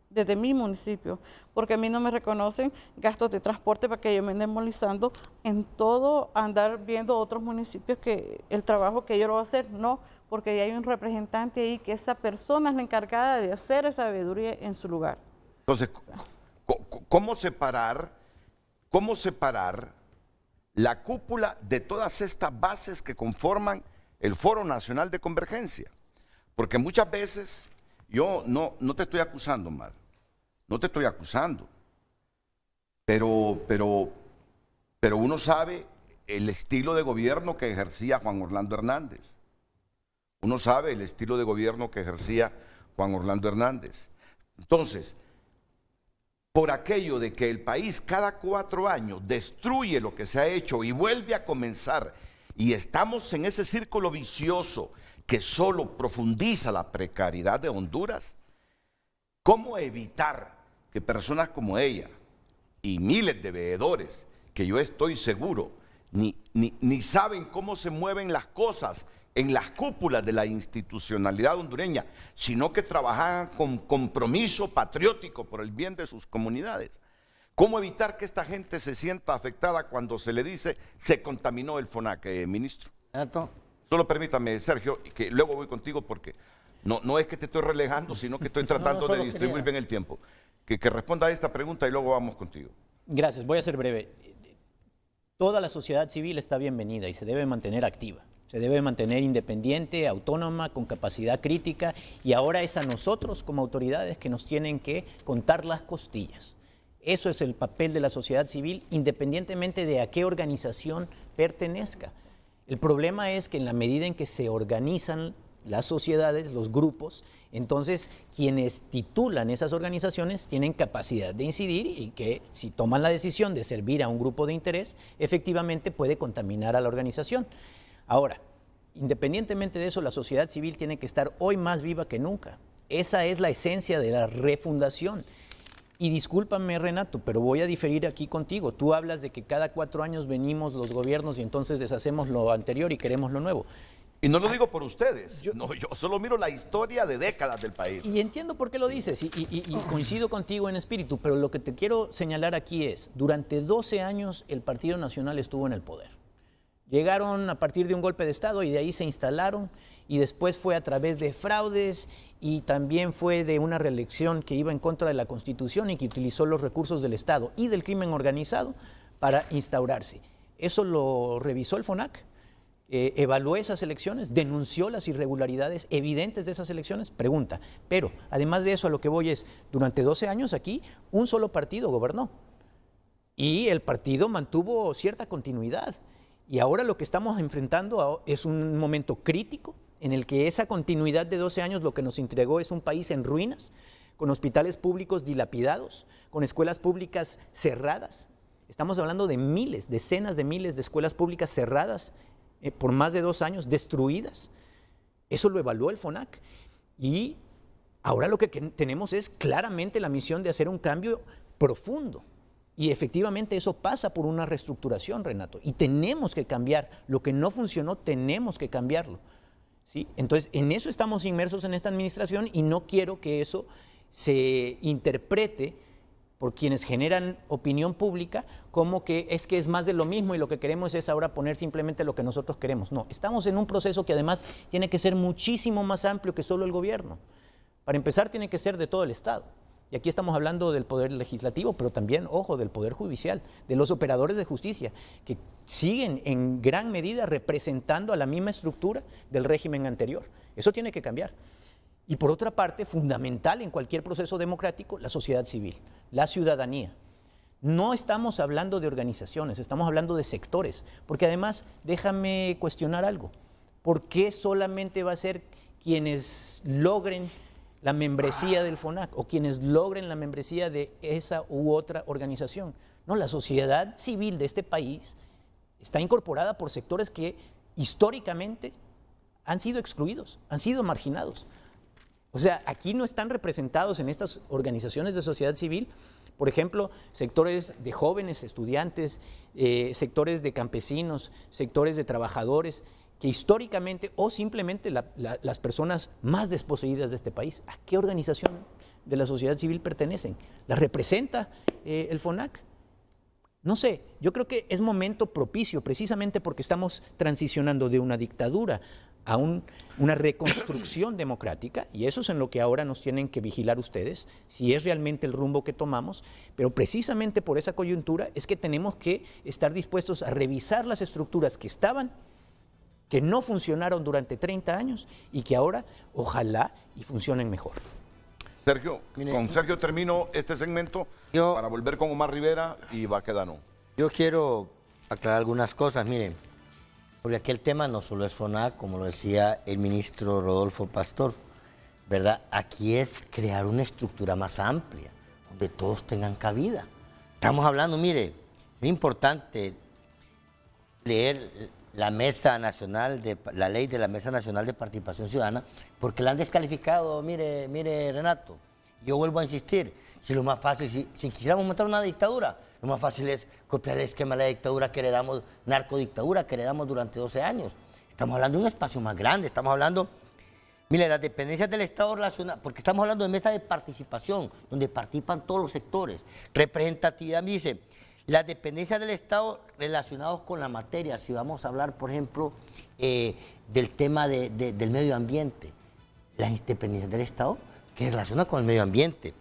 [SPEAKER 12] desde mi municipio, porque a mí no me reconocen gastos de transporte para que yo me ande molestando en todo, andar viendo otros municipios que el trabajo que yo lo voy a hacer, no, porque ya hay un representante ahí que esa persona es la encargada de hacer esa veeduría en su lugar.
[SPEAKER 6] Entonces, ¿cómo separar la cúpula de todas estas bases que conforman el Foro Nacional de Convergencia? Porque muchas veces, yo no te estoy acusando, Mar, no te estoy acusando, pero uno sabe el estilo de gobierno que ejercía Juan Orlando Hernández. Uno sabe el estilo de gobierno que ejercía Juan Orlando Hernández. Entonces, por aquello de que el país cada 4 años destruye lo que se ha hecho y vuelve a comenzar, y estamos en ese círculo vicioso que solo profundiza la precariedad de Honduras, ¿cómo evitar que personas como ella y miles de veedores, que yo estoy seguro, ni saben cómo se mueven las cosas en las cúpulas de la institucionalidad hondureña, sino que trabajan con compromiso patriótico por el bien de sus comunidades? ¿Cómo evitar que esta gente se sienta afectada cuando se le dice se contaminó el FONAC, ministro? Solo permítame, Sergio, que luego voy contigo porque no es que te estoy relegando, sino que estoy tratando de distribuir bien el tiempo. Que responda a esta pregunta y luego vamos contigo.
[SPEAKER 7] Gracias, voy a ser breve. Toda la sociedad civil está bienvenida y se debe mantener activa. Se debe mantener independiente, autónoma, con capacidad crítica, y ahora es a nosotros como autoridades que nos tienen que contar las costillas. Eso es el papel de la sociedad civil, independientemente de a qué organización pertenezca. El problema es que en la medida en que se organizan las sociedades, los grupos, entonces quienes titulan esas organizaciones tienen capacidad de incidir, y que si toman la decisión de servir a un grupo de interés, efectivamente puede contaminar a la organización. Ahora, independientemente de eso, la sociedad civil tiene que estar hoy más viva que nunca. Esa es la esencia de la refundación. Y discúlpame, Renato, pero voy a diferir aquí contigo. Tú hablas de que cada 4 años venimos los gobiernos y entonces deshacemos lo anterior y queremos lo nuevo.
[SPEAKER 6] Y no lo digo por ustedes, yo solo miro la historia de décadas del país.
[SPEAKER 7] Y entiendo por qué lo dices y coincido contigo en espíritu, pero lo que te quiero señalar aquí es, durante 12 años el Partido Nacional estuvo en el poder. Llegaron a partir de un golpe de Estado y de ahí se instalaron, y después fue a través de fraudes y también fue de una reelección que iba en contra de la Constitución y que utilizó los recursos del Estado y del crimen organizado para instaurarse. Eso lo revisó el FONAC. Evaluó esas elecciones, denunció las irregularidades evidentes de esas elecciones. Pregunta, pero además de eso, a lo que voy es, durante 12 años aquí un solo partido gobernó y el partido mantuvo cierta continuidad, y ahora lo que estamos enfrentando es un momento crítico en el que esa continuidad de 12 años lo que nos entregó es un país en ruinas, con hospitales públicos dilapidados, con escuelas públicas cerradas. Estamos hablando de miles, decenas de miles de escuelas públicas cerradas por más de 2 años, destruidas. Eso lo evaluó el FONAC. Y ahora lo que tenemos es claramente la misión de hacer un cambio profundo. Y efectivamente eso pasa por una reestructuración, Renato. Y tenemos que cambiar. Lo que no funcionó, tenemos que cambiarlo, ¿sí? Entonces, en eso estamos inmersos en esta administración, y no quiero que eso se interprete por quienes generan opinión pública como que es más de lo mismo y lo que queremos es ahora poner simplemente lo que nosotros queremos. No, estamos en un proceso que además tiene que ser muchísimo más amplio que solo el gobierno. Para empezar, tiene que ser de todo el Estado. Y aquí estamos hablando del Poder Legislativo, pero también, ojo, del Poder Judicial, de los operadores de justicia, que siguen en gran medida representando a la misma estructura del régimen anterior. Eso tiene que cambiar. Y por otra parte, fundamental en cualquier proceso democrático, la sociedad civil, la ciudadanía. No estamos hablando de organizaciones, estamos hablando de sectores, porque además, déjame cuestionar algo. ¿Por qué solamente va a ser quienes logren la membresía del FONAC o quienes logren la membresía de esa u otra organización? No, la sociedad civil de este país está incorporada por sectores que históricamente han sido excluidos, han sido marginados. O sea, aquí no están representados en estas organizaciones de sociedad civil, por ejemplo, sectores de jóvenes, estudiantes, sectores de campesinos, sectores de trabajadores, que históricamente o simplemente las personas más desposeídas de este país. ¿A qué organización de la sociedad civil pertenecen? ¿La representa el FONAC? No sé, yo creo que es momento propicio, precisamente porque estamos transicionando de una dictadura a una reconstrucción democrática, y eso es en lo que ahora nos tienen que vigilar ustedes, si es realmente el rumbo que tomamos, pero precisamente por esa coyuntura es que tenemos que estar dispuestos a revisar las estructuras que estaban, que no funcionaron durante 30 años y que ahora, ojalá, y funcionen mejor.
[SPEAKER 6] Sergio, con Sergio termino este segmento para volver con Omar Rivera y Baquedano.
[SPEAKER 9] Yo quiero aclarar algunas cosas, miren, porque aquí el tema no solo es FONAC, como lo decía el ministro Rodolfo Pastor. ¿verdad? Aquí es crear una estructura más amplia, donde todos tengan cabida. Estamos hablando, mire, es importante leer la ley de la Mesa Nacional de Participación Ciudadana, porque la han descalificado. Mire, Renato, yo vuelvo a insistir, si lo más fácil, si quisiéramos montar una dictadura, lo más fácil es copiar el esquema de la dictadura que heredamos, narcodictadura que heredamos durante 12 años. Estamos hablando de un espacio más grande, estamos hablando, mire, las dependencias del Estado relacionadas, porque estamos hablando de mesa de participación, donde participan todos los sectores. Representatividad, me dice, las dependencias del Estado relacionadas con la materia, si vamos a hablar, por ejemplo, del tema del medio ambiente, las dependencias del Estado que relacionan con el medio ambiente,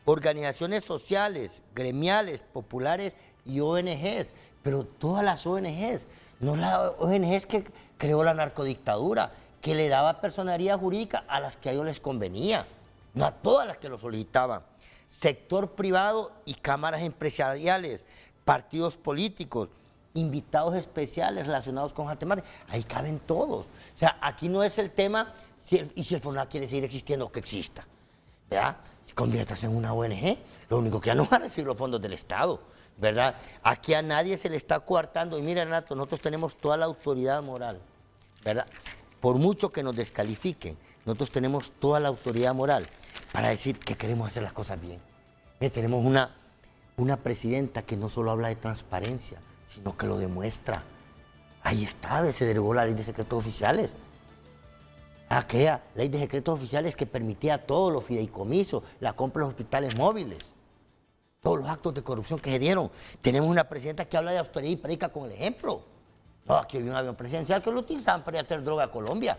[SPEAKER 9] organizaciones sociales, gremiales, populares y ONGs, pero todas las ONGs, no las ONGs que creó la narcodictadura, que le daba personalidad jurídica a las que a ellos les convenía, no a todas las que lo solicitaban. Sector privado y cámaras empresariales, partidos políticos, invitados especiales relacionados con la temática, ahí caben todos. O sea, aquí no es el tema si el FONAC quiere seguir existiendo, que exista, ¿verdad? Si conviértase en una ONG, lo único que ya no va a recibir los fondos del Estado, ¿verdad? Aquí a nadie se le está coartando. Y mira, Renato, nosotros tenemos toda la autoridad moral, ¿verdad? Por mucho que nos descalifiquen, nosotros tenemos toda la autoridad moral para decir que queremos hacer las cosas bien. Tenemos una presidenta que no solo habla de transparencia, sino que lo demuestra. Ahí está, se derogó la ley de secretos oficiales. Aquella ley de secretos oficiales que permitía todos los fideicomisos, la compra de los hospitales móviles, todos los actos de corrupción que se dieron. Tenemos una presidenta que habla de austeridad y predica con el ejemplo. No, aquí había un avión presidencial que lo utilizaban para ir a traer droga a Colombia.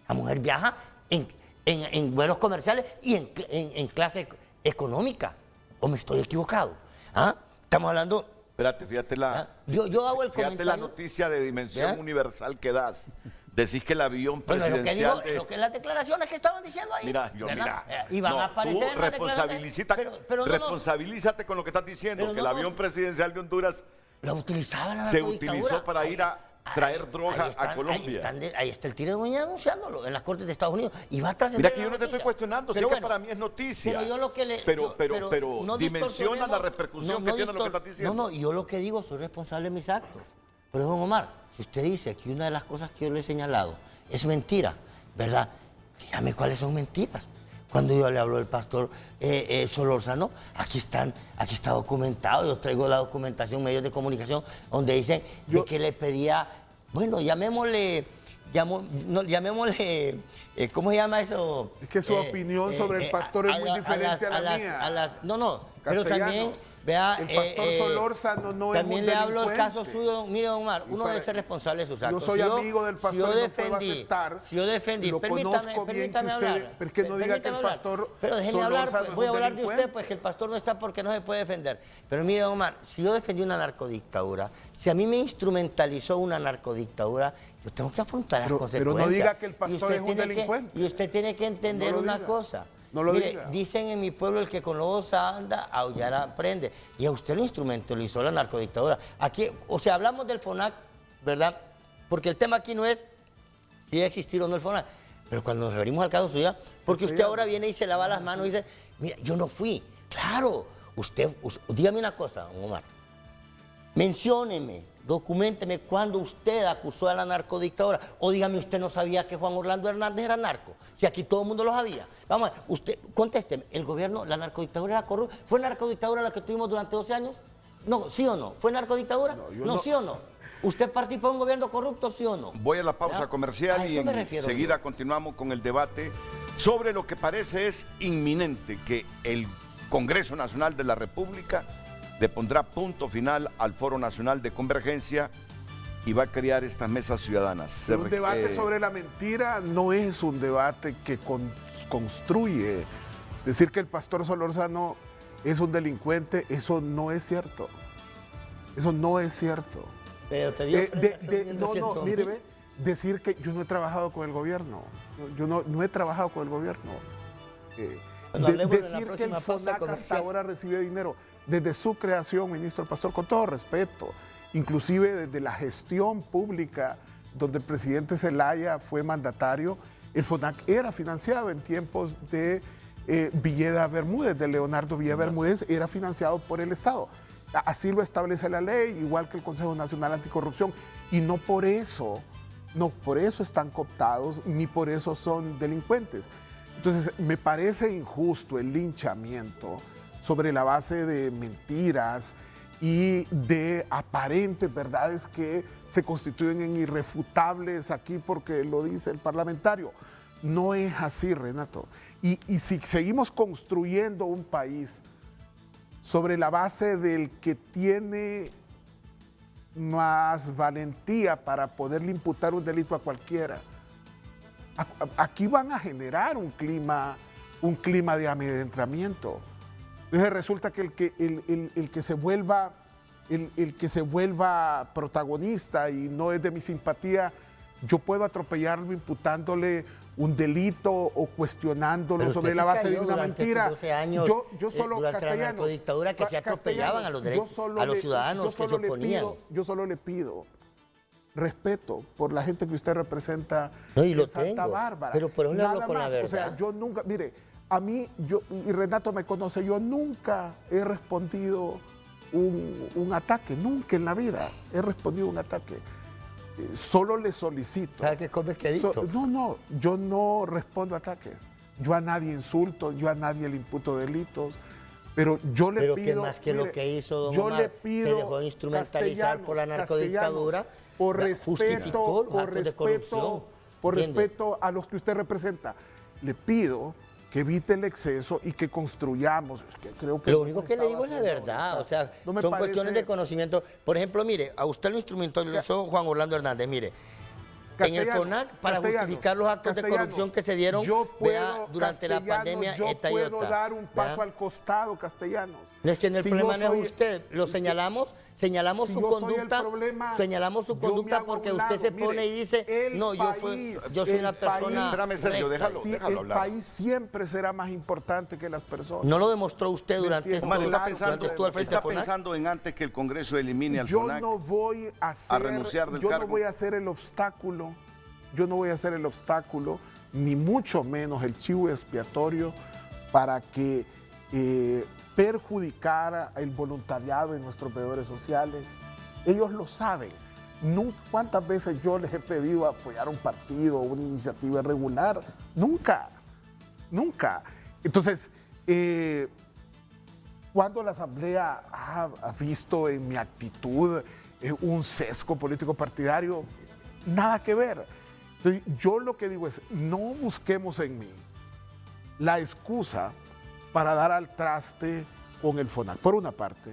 [SPEAKER 9] La mujer viaja en vuelos comerciales y en clase económica. ¿O me estoy equivocado? ¿Ah? Estamos hablando...
[SPEAKER 6] Espérate, fíjate
[SPEAKER 9] yo hago el
[SPEAKER 6] fíjate la noticia de dimensión universal que das. Decís que el avión presidencial...
[SPEAKER 9] Bueno, lo que las declaraciones que estaban diciendo ahí.
[SPEAKER 6] Mira,
[SPEAKER 9] y van a aparecer
[SPEAKER 6] tú responsabilízate con lo que estás diciendo, que el avión presidencial de Honduras
[SPEAKER 9] lo utilizaban
[SPEAKER 6] se utilizó para ir a traer droga a Colombia.
[SPEAKER 9] Ahí está el tiro de Muñoz anunciándolo en las Cortes de Estados Unidos. Y va a
[SPEAKER 6] Mira
[SPEAKER 9] trascender.
[SPEAKER 6] que yo no te estoy cuestionando, sí que para mí es noticia.
[SPEAKER 9] Pero yo lo que
[SPEAKER 6] pero no dimensiona la repercusión que tiene lo que estás diciendo.
[SPEAKER 9] No, yo lo que digo, soy responsable de mis actos. Pero don Omar, si usted dice que una de las cosas que yo le he señalado es mentira, ¿verdad? Dígame cuáles son mentiras. Cuando yo le hablo del pastor Solórzano, aquí está documentado, yo traigo la documentación, medios de comunicación, donde dicen de que le pedía, bueno, llamémosle, ¿cómo se llama eso?
[SPEAKER 11] Es que su opinión sobre el pastor es muy diferente a la mía.
[SPEAKER 9] Pero también... Vea,
[SPEAKER 11] el pastor Solórzano no es un
[SPEAKER 9] también le hablo del caso suyo. Mire, Omar, uno debe ser responsable de sus actos.
[SPEAKER 11] Yo soy amigo del pastor y no puedo aceptar.
[SPEAKER 9] Yo defendí, permítame hablar.
[SPEAKER 11] Pero que no diga que el pastor
[SPEAKER 9] Pero déjeme hablar, pues, voy a hablar de usted, pues que el pastor no está porque no se puede defender. Pero mire, Omar, si yo defendí una narcodictadura, si a mí me instrumentalizó una narcodictadura, yo tengo que afrontar las consecuencias.
[SPEAKER 11] Pero no diga que el pastor es un delincuente.
[SPEAKER 9] Y usted tiene que entender una cosa.
[SPEAKER 11] No lo
[SPEAKER 9] Mire,
[SPEAKER 11] diga.
[SPEAKER 9] Dicen en mi pueblo, el que con lobos anda, aullar aprende. Y a usted lo instrumentalizó la narcodictadura. Aquí, o sea, hablamos del FONAC, ¿verdad? Porque el tema aquí no es si debe existir o no el FONAC. Pero cuando nos referimos al caso suyo, porque usted ahora viene y se lava las manos y dice, mira, yo no fui. Claro, usted dígame una cosa, Omar. Mencióneme, documénteme cuando usted acusó a la narcodictadura. O dígame, usted no sabía que Juan Orlando Hernández era narco. Si aquí todo el mundo lo sabía. Vamos a ver, usted, contésteme, ¿el gobierno, la narcodictadura era corrupta? ¿Fue narcodictadura la que tuvimos durante 12 años? No, ¿sí o no? ¿Fue narcodictadura? No, ¿sí o no? ¿Usted participó en un gobierno corrupto, sí o no?
[SPEAKER 6] Voy a la pausa comercial y enseguida continuamos con el debate sobre lo que parece es inminente, que el Congreso Nacional de la República le pondrá punto final al Foro Nacional de Convergencia y va a crear estas mesas ciudadanas.
[SPEAKER 11] Un debate sobre la mentira no es un debate que construye. Decir que el pastor Solórzano es un delincuente, eso no es cierto. Eso no es cierto.
[SPEAKER 9] Pero te digo,
[SPEAKER 11] mire, ve, decir que yo no he trabajado con el gobierno. Yo no he trabajado con el gobierno. Decir que el FONAC hasta ahora recibe dinero desde su creación, ministro Pastor, con todo respeto, inclusive desde la gestión pública, donde el presidente Zelaya fue mandatario, El FONAC era financiado en tiempos de Villeda Bermúdez, de Leonardo Villeda Bermúdez, era financiado por el Estado. Así lo establece la ley, igual que el Consejo Nacional Anticorrupción, y no por eso están cooptados, ni por eso son delincuentes. Entonces, me parece injusto el linchamiento sobre la base de mentiras y de aparentes verdades que se constituyen en irrefutables aquí porque lo dice el parlamentario. No es así, Renato. Y si seguimos construyendo un país sobre la base del que tiene más valentía para poderle imputar un delito a cualquiera, aquí van a generar un clima de amedrentamiento. Entonces resulta que el que se vuelva protagonista y no es de mi simpatía, yo puedo atropellarlo imputándole un delito o cuestionándolo sobre la base de una mentira.
[SPEAKER 9] 12 años,
[SPEAKER 11] yo solo,
[SPEAKER 9] durante la narcodictadura, que se atropellaban a los derechos, a los ciudadanos que se oponían.
[SPEAKER 11] Yo solo le pido respeto por la gente que usted representa
[SPEAKER 9] en
[SPEAKER 11] Santa Bárbara.
[SPEAKER 9] Pero por un lado con la verdad.
[SPEAKER 11] O sea, yo nunca, mire, a mí, y Renato me conoce, yo nunca he respondido un ataque, nunca en la vida he respondido un ataque. Solo le solicito.
[SPEAKER 9] ¿Sabes qué comes quedito?
[SPEAKER 11] No, yo no respondo ataques. Yo a nadie insulto, yo a nadie le imputo delitos. Pero yo le pido.
[SPEAKER 9] Pero que más que lo que hizo don
[SPEAKER 11] yo
[SPEAKER 9] Omar,
[SPEAKER 11] le pido
[SPEAKER 9] se dejó instrumentalizar por la narcodictadura,
[SPEAKER 11] por respeto a los que usted representa. Le pido que evite el exceso y que construyamos. Que creo que
[SPEAKER 9] lo único que le digo es la verdad, o sea, son cuestiones de conocimiento. Por ejemplo, mire, a usted lo instrumentalizó Juan Orlando Hernández, mire. En el FONAC, para justificar los actos de corrupción que se dieron durante la pandemia,
[SPEAKER 11] yo puedo dar un paso al costado, Castellanos.
[SPEAKER 9] No es que el problema no es usted, lo señalamos su conducta porque usted se pone y dice, no, yo soy una persona.
[SPEAKER 6] Espérame, Sergio, déjalo
[SPEAKER 11] hablar. El país siempre será más importante que las personas.
[SPEAKER 9] ¿No lo demostró usted durante
[SPEAKER 6] todo el está pensando en antes que el Congreso elimine al FONAC?
[SPEAKER 11] Yo no voy a renunciar del cargo. Yo no voy a hacer el obstáculo. Yo no voy a hacer el obstáculo, ni mucho menos el chivo expiatorio para que perjudicara el voluntariado de nuestros veedores sociales. Ellos lo saben. ¿Cuántas veces yo les he pedido apoyar un partido o una iniciativa irregular? Nunca. Entonces, cuando la Asamblea ha visto en mi actitud un sesgo político partidario, nada que ver. Entonces, yo lo que digo es, no busquemos en mí la excusa para dar al traste con el FONAC, por una parte.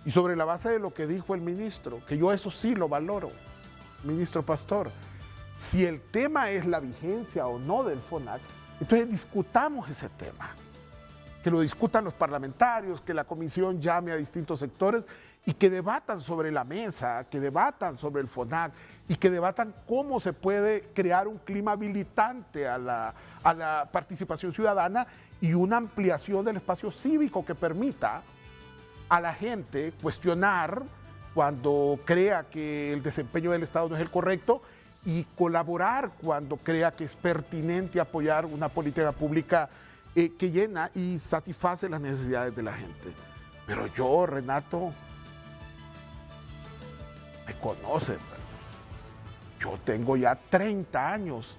[SPEAKER 11] Y sobre la base de lo que dijo el ministro, que yo eso sí lo valoro, ministro Pastor, si el tema es la vigencia o no del FONAC, entonces discutamos ese tema. Que lo discutan los parlamentarios, que la comisión llame a distintos sectores y que debatan sobre la mesa, que debatan sobre el FONAC y que debatan cómo se puede crear un clima habilitante a la participación ciudadana y una ampliación del espacio cívico que permita a la gente cuestionar cuando crea que el desempeño del Estado no es el correcto y colaborar cuando crea que es pertinente apoyar una política pública que llena y satisface las necesidades de la gente. Pero yo, Renato, me conoce. Yo tengo ya 30 años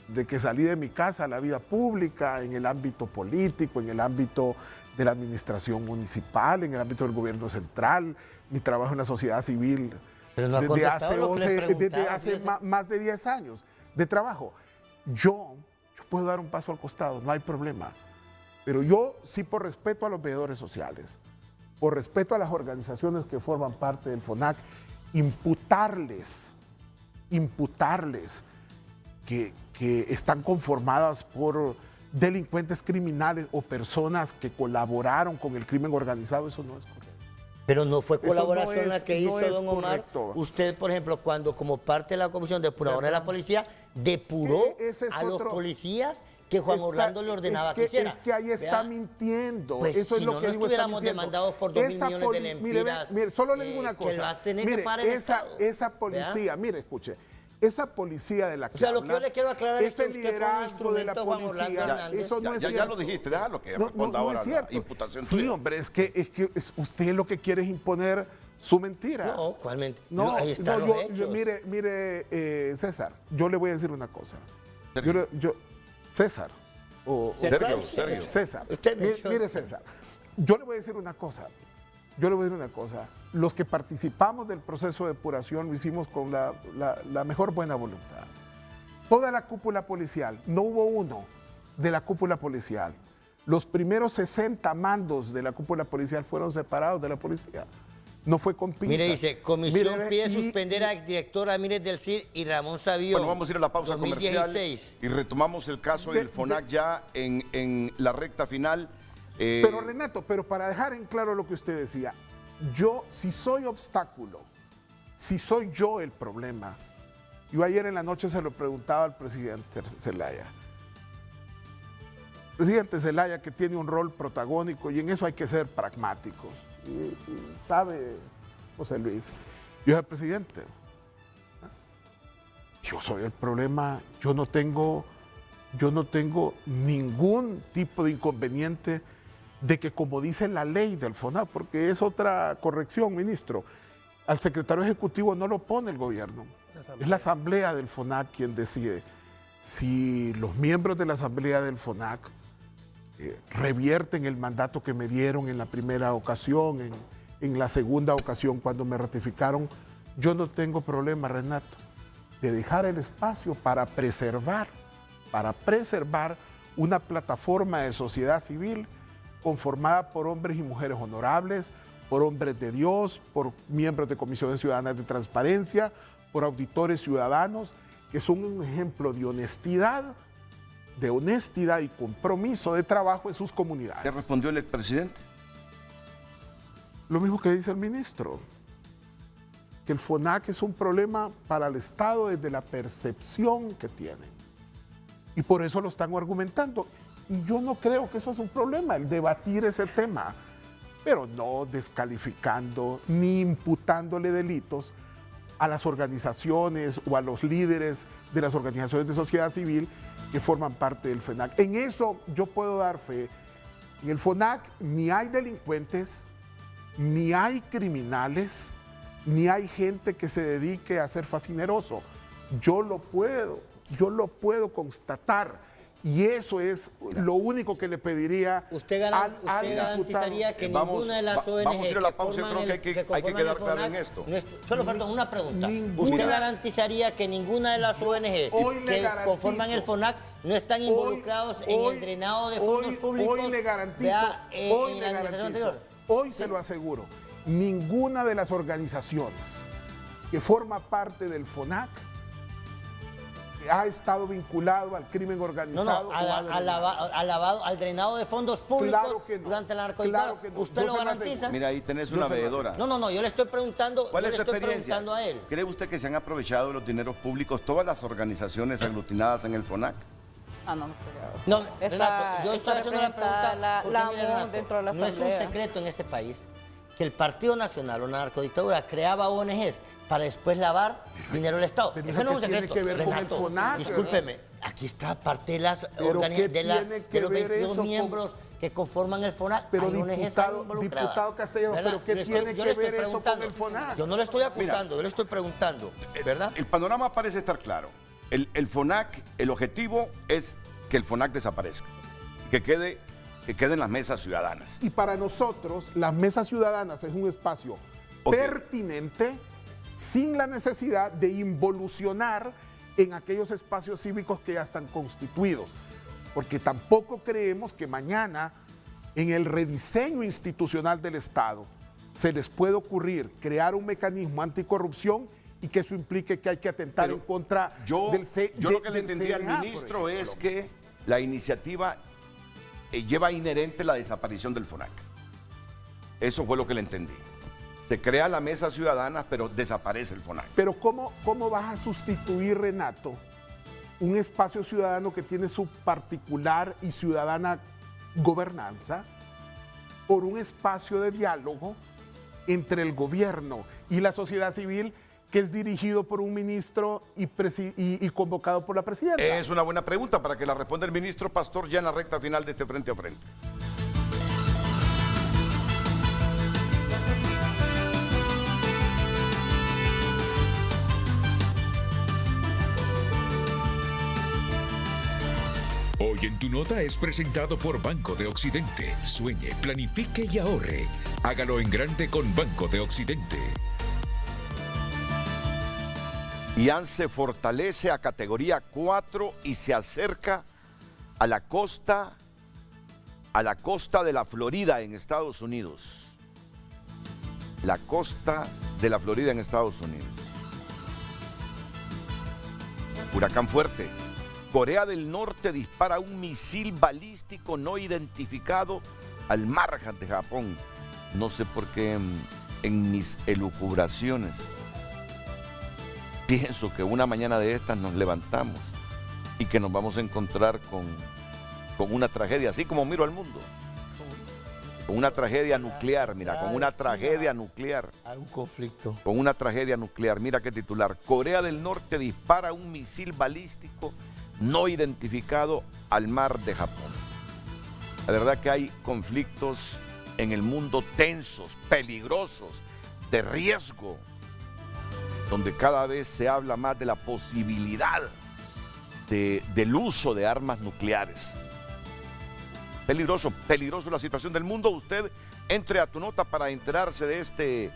[SPEAKER 11] de que salí de mi casa a la vida pública, en el ámbito político, en el ámbito de la administración municipal, en el ámbito del gobierno central, mi trabajo en la sociedad civil.
[SPEAKER 9] Pero no
[SPEAKER 11] desde hace más de 10 años de trabajo. Yo puedo dar un paso al costado, no hay problema. Pero yo sí, por respeto a los veedores sociales, por respeto a las organizaciones que forman parte del FONAC, imputarles que están conformadas por delincuentes criminales o personas que colaboraron con el crimen organizado, eso no es correcto.
[SPEAKER 9] Pero no fue colaboración la que hizo don Omar. Usted, por ejemplo, cuando como parte de la Comisión Depuradora de la Policía, depuró a los policías que Juan Orlando le ordenaba que hiciera.
[SPEAKER 11] Es que ahí está mintiendo.
[SPEAKER 9] Pues
[SPEAKER 11] eso
[SPEAKER 9] si
[SPEAKER 11] es lo
[SPEAKER 9] no,
[SPEAKER 11] que
[SPEAKER 9] no
[SPEAKER 11] digo,
[SPEAKER 9] estuviéramos demandados por 2.000 millones de lempiras.
[SPEAKER 11] Mire, solo le digo una cosa.
[SPEAKER 9] Que va a tener que pagar el Estado.
[SPEAKER 11] Esa policía, mire, escuche, esa policía de la que
[SPEAKER 9] O sea, lo que yo
[SPEAKER 11] habla,
[SPEAKER 9] le quiero aclarar es que
[SPEAKER 11] ese
[SPEAKER 9] usted fue un
[SPEAKER 11] liderazgo de la
[SPEAKER 9] instrumento, Juan Orlando
[SPEAKER 11] policía,
[SPEAKER 9] Hernández.
[SPEAKER 11] eso no es cierto.
[SPEAKER 6] Ya lo dijiste, déjalo que
[SPEAKER 11] No,
[SPEAKER 6] responda
[SPEAKER 11] no
[SPEAKER 6] ahora
[SPEAKER 11] es
[SPEAKER 6] la
[SPEAKER 11] cierto.
[SPEAKER 6] imputación
[SPEAKER 11] Sí,
[SPEAKER 6] tuya.
[SPEAKER 11] hombre, es que usted lo que quiere es imponer su mentira.
[SPEAKER 9] No, ¿cuál mentira?
[SPEAKER 11] No,
[SPEAKER 9] Ahí están los hechos.
[SPEAKER 11] mire, César, yo le voy a decir una cosa. César.
[SPEAKER 6] Sergio.
[SPEAKER 11] César.
[SPEAKER 9] Usted menciona.
[SPEAKER 11] Mire, César, yo le voy a decir una cosa. Los que participamos del proceso de depuración lo hicimos con la mejor buena voluntad. Toda la cúpula policial, no hubo uno de la cúpula policial. Los primeros 60 mandos de la cúpula policial fueron separados de la policía. No fue con pinzas.
[SPEAKER 9] Mire, dice, comisión
[SPEAKER 11] Mire,
[SPEAKER 9] pide suspender a exdirector Ramírez del CIR y Ramón Sabión.
[SPEAKER 6] Bueno, vamos a ir a la pausa
[SPEAKER 9] 2016.
[SPEAKER 6] comercial y retomamos el caso del FONAC ya en la recta final.
[SPEAKER 11] Pero Renato, para dejar en claro lo que usted decía, yo, si soy obstáculo, si soy yo el problema, yo ayer en la noche se lo preguntaba al presidente Zelaya. Presidente Zelaya, que tiene un rol protagónico y en eso hay que ser pragmáticos. Y sabe, José Luis, yo dije, presidente, yo soy el problema, yo no tengo ningún tipo de inconveniente de que, como dice la ley del FONAC, porque es otra corrección, ministro, al secretario ejecutivo no lo pone el gobierno, es la asamblea del FONAC quien decide. Si los miembros de la asamblea del FONAC revierten el mandato que me dieron en la primera ocasión, en la segunda ocasión cuando me ratificaron, yo no tengo problema, Renato, de dejar el espacio para preservar una plataforma de sociedad civil conformada por hombres y mujeres honorables, por hombres de Dios, por miembros de comisiones ciudadanas de transparencia, por auditores ciudadanos, que son un ejemplo de honestidad y compromiso de trabajo en sus comunidades.
[SPEAKER 6] ¿Qué respondió el expresidente?
[SPEAKER 11] Lo mismo que dice el ministro, que el FONAC es un problema para el Estado desde la percepción que tiene. Y por eso lo están argumentando. Y yo no creo que eso es un problema, el debatir ese tema, pero no descalificando ni imputándole delitos a las organizaciones o a los líderes de las organizaciones de sociedad civil que forman parte del FONAC. En eso yo puedo dar fe. En el FONAC ni hay delincuentes, ni hay criminales, ni hay gente que se dedique a ser fascineroso. Yo lo puedo constatar. Y eso es lo único que le pediría
[SPEAKER 9] ¿Usted garantizaría que ninguna de las ONG
[SPEAKER 6] vamos a ir a la pausa, creo que hay que quedar claro en esto.
[SPEAKER 9] Solo, perdón, una pregunta. ¿Usted garantizaría que ninguna de las ONG que conforman el FONAC no están involucrados en el drenado de fondos públicos?
[SPEAKER 11] Hoy le garantizo, hoy se lo aseguro, ninguna de las organizaciones que forma parte del FONAC ha estado vinculado al crimen organizado.
[SPEAKER 9] Al drenado de fondos públicos durante la narcodictadura. ¿Usted lo garantiza?
[SPEAKER 6] Mira, ahí tenés una veedora.
[SPEAKER 9] No, yo le estoy preguntando.
[SPEAKER 6] ¿Cuál es su experiencia?
[SPEAKER 9] A él.
[SPEAKER 6] ¿Cree usted que se han aprovechado los dineros públicos todas las organizaciones aglutinadas en el FONAC?
[SPEAKER 12] No creo.
[SPEAKER 9] No, Renato, yo estoy haciendo la pregunta.
[SPEAKER 12] Renato, dentro de la
[SPEAKER 9] no es un secreto en este país que el Partido Nacional o la narcodictadura creaba ONGs para después lavar dinero del Estado. Eso no es un secreto.
[SPEAKER 11] Tiene que ver
[SPEAKER 9] Renato,
[SPEAKER 11] con el FONAC,
[SPEAKER 9] discúlpeme, aquí está parte de las de los 22 miembros que conforman el FONAC.
[SPEAKER 11] Pero
[SPEAKER 9] diputado
[SPEAKER 11] Castellano, ¿pero qué tiene que ver eso con el FONAC?
[SPEAKER 9] Yo no le estoy acusando, yo le estoy preguntando, ¿verdad?
[SPEAKER 6] El panorama parece estar claro. El FONAC, el objetivo es que el FONAC desaparezca, que queden las mesas ciudadanas.
[SPEAKER 11] Y para nosotros, las mesas ciudadanas es un espacio pertinente, sin la necesidad de involucionar en aquellos espacios cívicos que ya están constituidos. Porque tampoco creemos que mañana, en el rediseño institucional del Estado, se les puede ocurrir crear un mecanismo anticorrupción y que eso implique que hay que atentar en contra del CNA.
[SPEAKER 6] Yo lo que le entendí al ministro es que la iniciativa lleva inherente la desaparición del FONAC. Eso fue lo que le entendí. Se crea la mesa ciudadana, pero desaparece el FONAC.
[SPEAKER 11] Pero ¿cómo vas a sustituir, Renato, un espacio ciudadano que tiene su particular y ciudadana gobernanza por un espacio de diálogo entre el gobierno y la sociedad civil que es dirigido por un ministro y convocado por la presidenta?
[SPEAKER 6] Es una buena pregunta para que la responda el ministro Pastor ya en la recta final de este Frente a Frente.
[SPEAKER 1] Hoy en Tu Nota es presentado por Banco de Occidente. Sueñe, planifique y ahorre. Hágalo en grande con Banco de Occidente.
[SPEAKER 6] IAN se fortalece a categoría 4 y se acerca a la costa de la Florida en Estados Unidos. La costa de la Florida en Estados Unidos. Huracán fuerte. Corea del Norte dispara un misil balístico no identificado al mar de Japón. No sé por qué en mis elucubraciones pienso que una mañana de estas nos levantamos y que nos vamos a encontrar con una tragedia, así como miro al mundo. Con una tragedia nuclear, mira, con una tragedia nuclear.
[SPEAKER 9] Hay un conflicto.
[SPEAKER 6] Con una tragedia nuclear, mira qué titular. Corea del Norte dispara un misil balístico no identificado al mar de Japón. La verdad que hay conflictos en el mundo tensos, peligrosos, de riesgo, donde cada vez se habla más de la posibilidad del uso de armas nucleares. Peligroso la situación del mundo. Usted entre a Tu Nota para enterarse de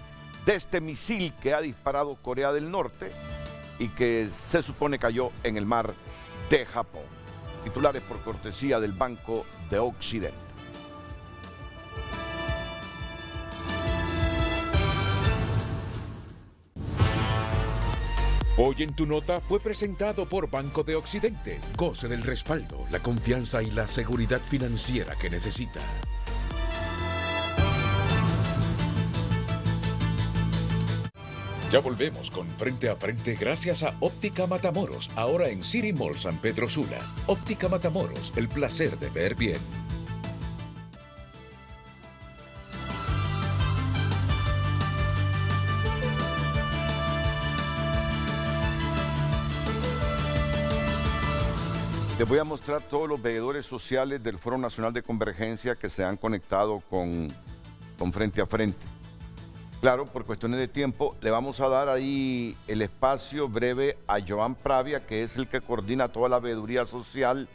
[SPEAKER 6] este misil que ha disparado Corea del Norte y que se supone cayó en el mar de Japón. Titulares por cortesía del Banco de Occidente.
[SPEAKER 1] Hoy en Tu Nota fue presentado por Banco de Occidente. Goce del respaldo, la confianza y la seguridad financiera que necesita. Ya volvemos con Frente a Frente gracias a Óptica Matamoros, ahora en City Mall San Pedro Sula. Óptica Matamoros, el placer de ver bien.
[SPEAKER 6] Les voy a mostrar todos los veedores sociales del Foro Nacional de Convergencia que se han conectado con Frente a Frente. Claro, por cuestiones de tiempo, le vamos a dar ahí el espacio breve a Joan Pravia, que es el que coordina toda la veeduría social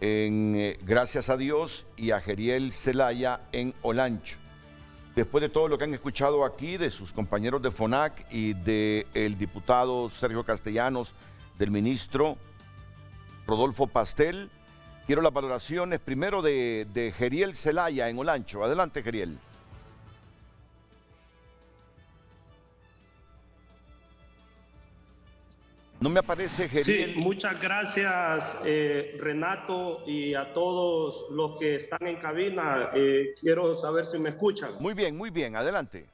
[SPEAKER 6] en Gracias a Dios, y a Jeriel Zelaya en Olancho. Después de todo lo que han escuchado aquí de sus compañeros de FONAC y del diputado Sergio Castellanos, del ministro Rodolfo Pastel, quiero las valoraciones primero de Jeriel Zelaya en Olancho. Adelante, Jeriel. No me aparece Jeriel.
[SPEAKER 13] Sí, muchas gracias, Renato, y a todos los que están en cabina. Quiero saber si me escuchan.
[SPEAKER 6] Muy bien, adelante.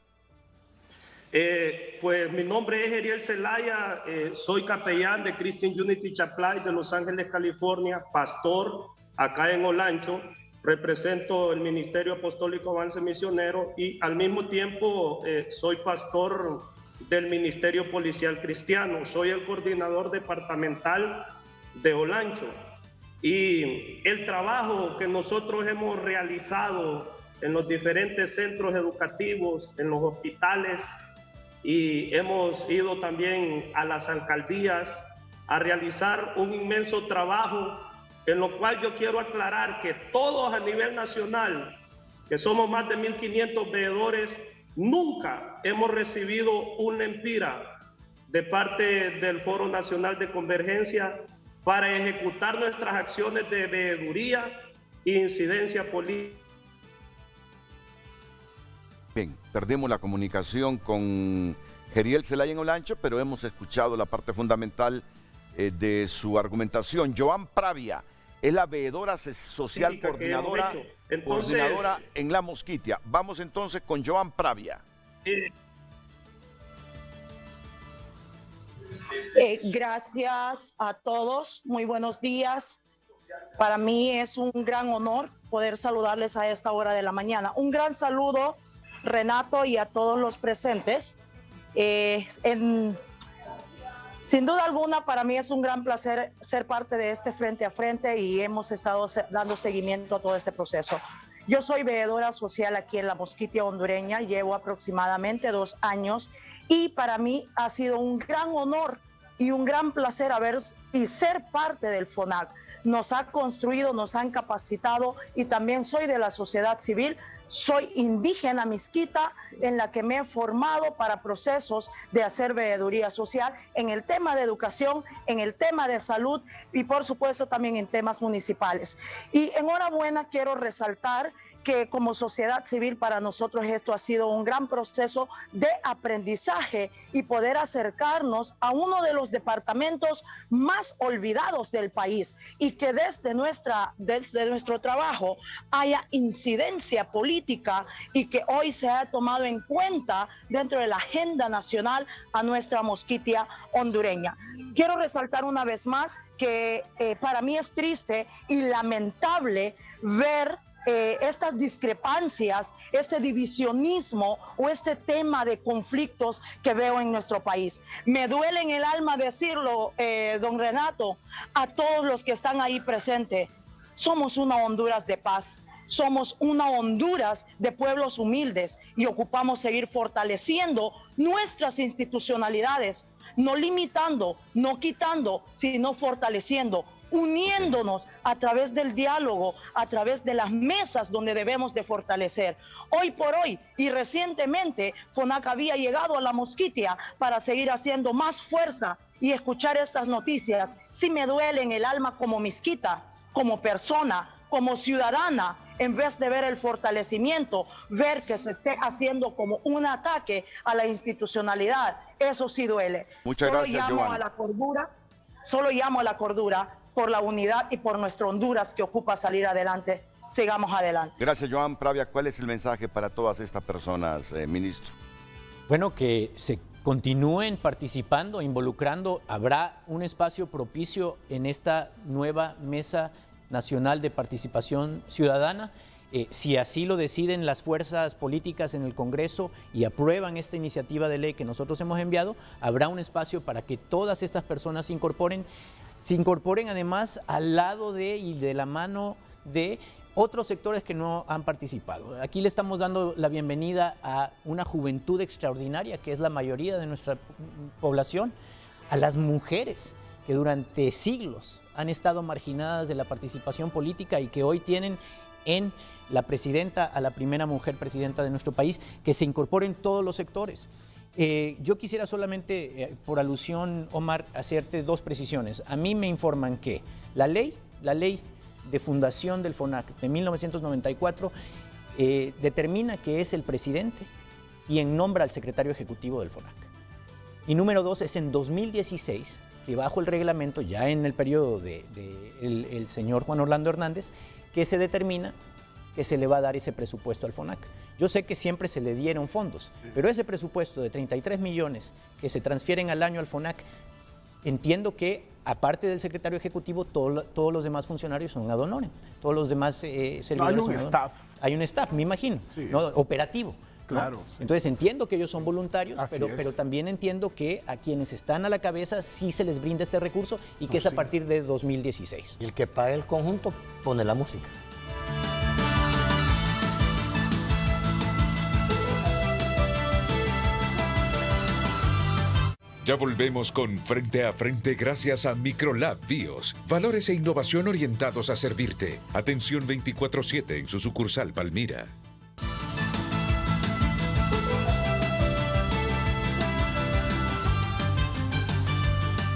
[SPEAKER 13] Pues mi nombre es Jeriel Zelaya, soy capellán de Christian Unity Chapel de Los Ángeles, California, pastor acá en Olancho, represento el Ministerio Apostólico Avance Misionero y al mismo tiempo soy pastor del Ministerio Policial Cristiano, soy el coordinador departamental de Olancho y el trabajo que nosotros hemos realizado en los diferentes centros educativos, en los hospitales, y hemos ido también a las alcaldías a realizar un inmenso trabajo en lo cual yo quiero aclarar que todos a nivel nacional, que somos más de 1.500 veedores, nunca hemos recibido una empira de parte del Foro Nacional de Convergencia para ejecutar nuestras acciones de veeduría e incidencia política.
[SPEAKER 6] Bien, perdimos la comunicación con Jeriel Zelaya en Olancho, pero hemos escuchado la parte fundamental de su argumentación. Joan Pravia es la veedora social coordinadora en La Mosquitia. Vamos entonces con Joan Pravia.
[SPEAKER 14] Gracias a todos, muy buenos días. Para mí es un gran honor poder saludarles a esta hora de la mañana. Un gran saludo, Renato, y a todos los presentes. Sin duda alguna, para mí es un gran placer ser parte de este Frente a Frente y hemos estado dando seguimiento a todo este proceso. Yo soy veedora social aquí en la Mosquitia hondureña, llevo aproximadamente 2 años y para mí ha sido un gran honor y un gran placer ser parte del FONAC. Nos ha construido, nos han capacitado y también soy de la sociedad civil. Soy indígena misquita en la que me he formado para procesos de hacer veeduría social en el tema de educación, en el tema de salud y por supuesto también en temas municipales. Y enhorabuena, quiero resaltar que como sociedad civil para nosotros esto ha sido un gran proceso de aprendizaje y poder acercarnos a uno de los departamentos más olvidados del país y que desde nuestro trabajo haya incidencia política y que hoy se ha tomado en cuenta dentro de la agenda nacional a nuestra Mosquitia hondureña. Quiero resaltar una vez más que para mí es triste y lamentable ver estas discrepancias, este divisionismo o este tema de conflictos que veo en nuestro país. Me duele en el alma decirlo, don Renato, a todos los que están ahí presentes. Somos una Honduras de paz. Somos una Honduras de pueblos humildes y ocupamos seguir fortaleciendo nuestras institucionalidades, no limitando, no quitando, sino fortaleciendo, uniéndonos a través del diálogo, a través de las mesas donde debemos de fortalecer. Hoy por hoy y recientemente, FONAC había llegado a la Mosquitia para seguir haciendo más fuerza y escuchar estas noticias. Sí me duele en el alma como misquita, como persona, como ciudadana, en vez de ver el fortalecimiento, ver que se esté haciendo como un ataque a la institucionalidad. Eso sí duele.
[SPEAKER 6] Muchas gracias, Joan.
[SPEAKER 14] Solo llamo a la cordura por la unidad y por nuestro Honduras que ocupa salir adelante. Sigamos adelante.
[SPEAKER 6] Gracias, Joan Pravia. ¿Cuál es el mensaje para todas estas personas, ministro?
[SPEAKER 7] Bueno, que se continúen participando, involucrando. Habrá un espacio propicio en esta nueva Mesa Nacional de Participación Ciudadana. Si así lo deciden las fuerzas políticas en el Congreso y aprueban esta iniciativa de ley que nosotros hemos enviado, habrá un espacio para que todas estas personas se incorporen además al lado y de la mano de otros sectores que no han participado. Aquí le estamos dando la bienvenida a una juventud extraordinaria, que es la mayoría de nuestra población, a las mujeres que durante siglos han estado marginadas de la participación política y que hoy tienen en la presidenta, a la primera mujer presidenta de nuestro país, que se incorporen todos los sectores. Yo quisiera solamente, por alusión, Omar, hacerte 2 precisiones. A mí me informan que la ley de fundación del FONAC de 1994 determina que es el presidente quien nombra al secretario ejecutivo del FONAC. Y número 2, es en 2016 que bajo el reglamento, ya en el periodo del señor Juan Orlando Hernández, que se determina que se le va a dar ese presupuesto al FONAC. Yo sé que siempre se le dieron fondos, pero ese presupuesto de 33 millones que se transfieren al año al FONAC, entiendo que aparte del secretario ejecutivo, todos los demás funcionarios son ad honorem, todos los demás servidores.
[SPEAKER 11] No, hay un staff.
[SPEAKER 7] Hay un staff, me imagino, sí, ¿no? Operativo.
[SPEAKER 11] Claro.
[SPEAKER 7] ¿No? Sí. Entonces entiendo que ellos son voluntarios, pero también entiendo que a quienes están a la cabeza sí se les brinda este recurso y que es a partir de 2016.
[SPEAKER 9] Y el que paga el conjunto pone la música.
[SPEAKER 1] Ya volvemos con Frente a Frente gracias a Microlab BIOS. Valores e innovación orientados a servirte. Atención 24/7 en su sucursal Palmira.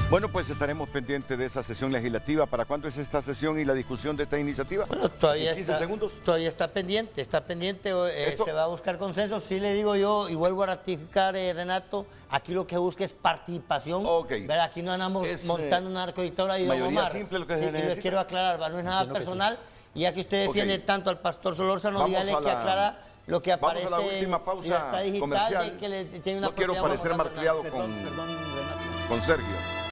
[SPEAKER 6] Bueno, pues estaremos pendientes de esa sesión legislativa. ¿Para cuándo es esta sesión y la discusión de esta iniciativa?
[SPEAKER 9] Bueno, todavía
[SPEAKER 6] 15 segundos.
[SPEAKER 9] Todavía está pendiente, se va a buscar consenso. Sí le digo yo, y vuelvo a ratificar, Renato, aquí lo que busca es participación. ¿Verdad? Aquí no andamos montando una narcodictadura y
[SPEAKER 6] mayoría
[SPEAKER 9] Omar.
[SPEAKER 6] simple lo que se
[SPEAKER 9] y les quiero aclarar, no es nada personal. Y ya que usted defiende tanto al pastor Solórzano, dígale que aclara lo que aparece.
[SPEAKER 6] Vamos a la última pausa
[SPEAKER 9] digital,
[SPEAKER 6] comercial.
[SPEAKER 9] De que le tiene una
[SPEAKER 6] no quiero parecer malcriado con Sergio.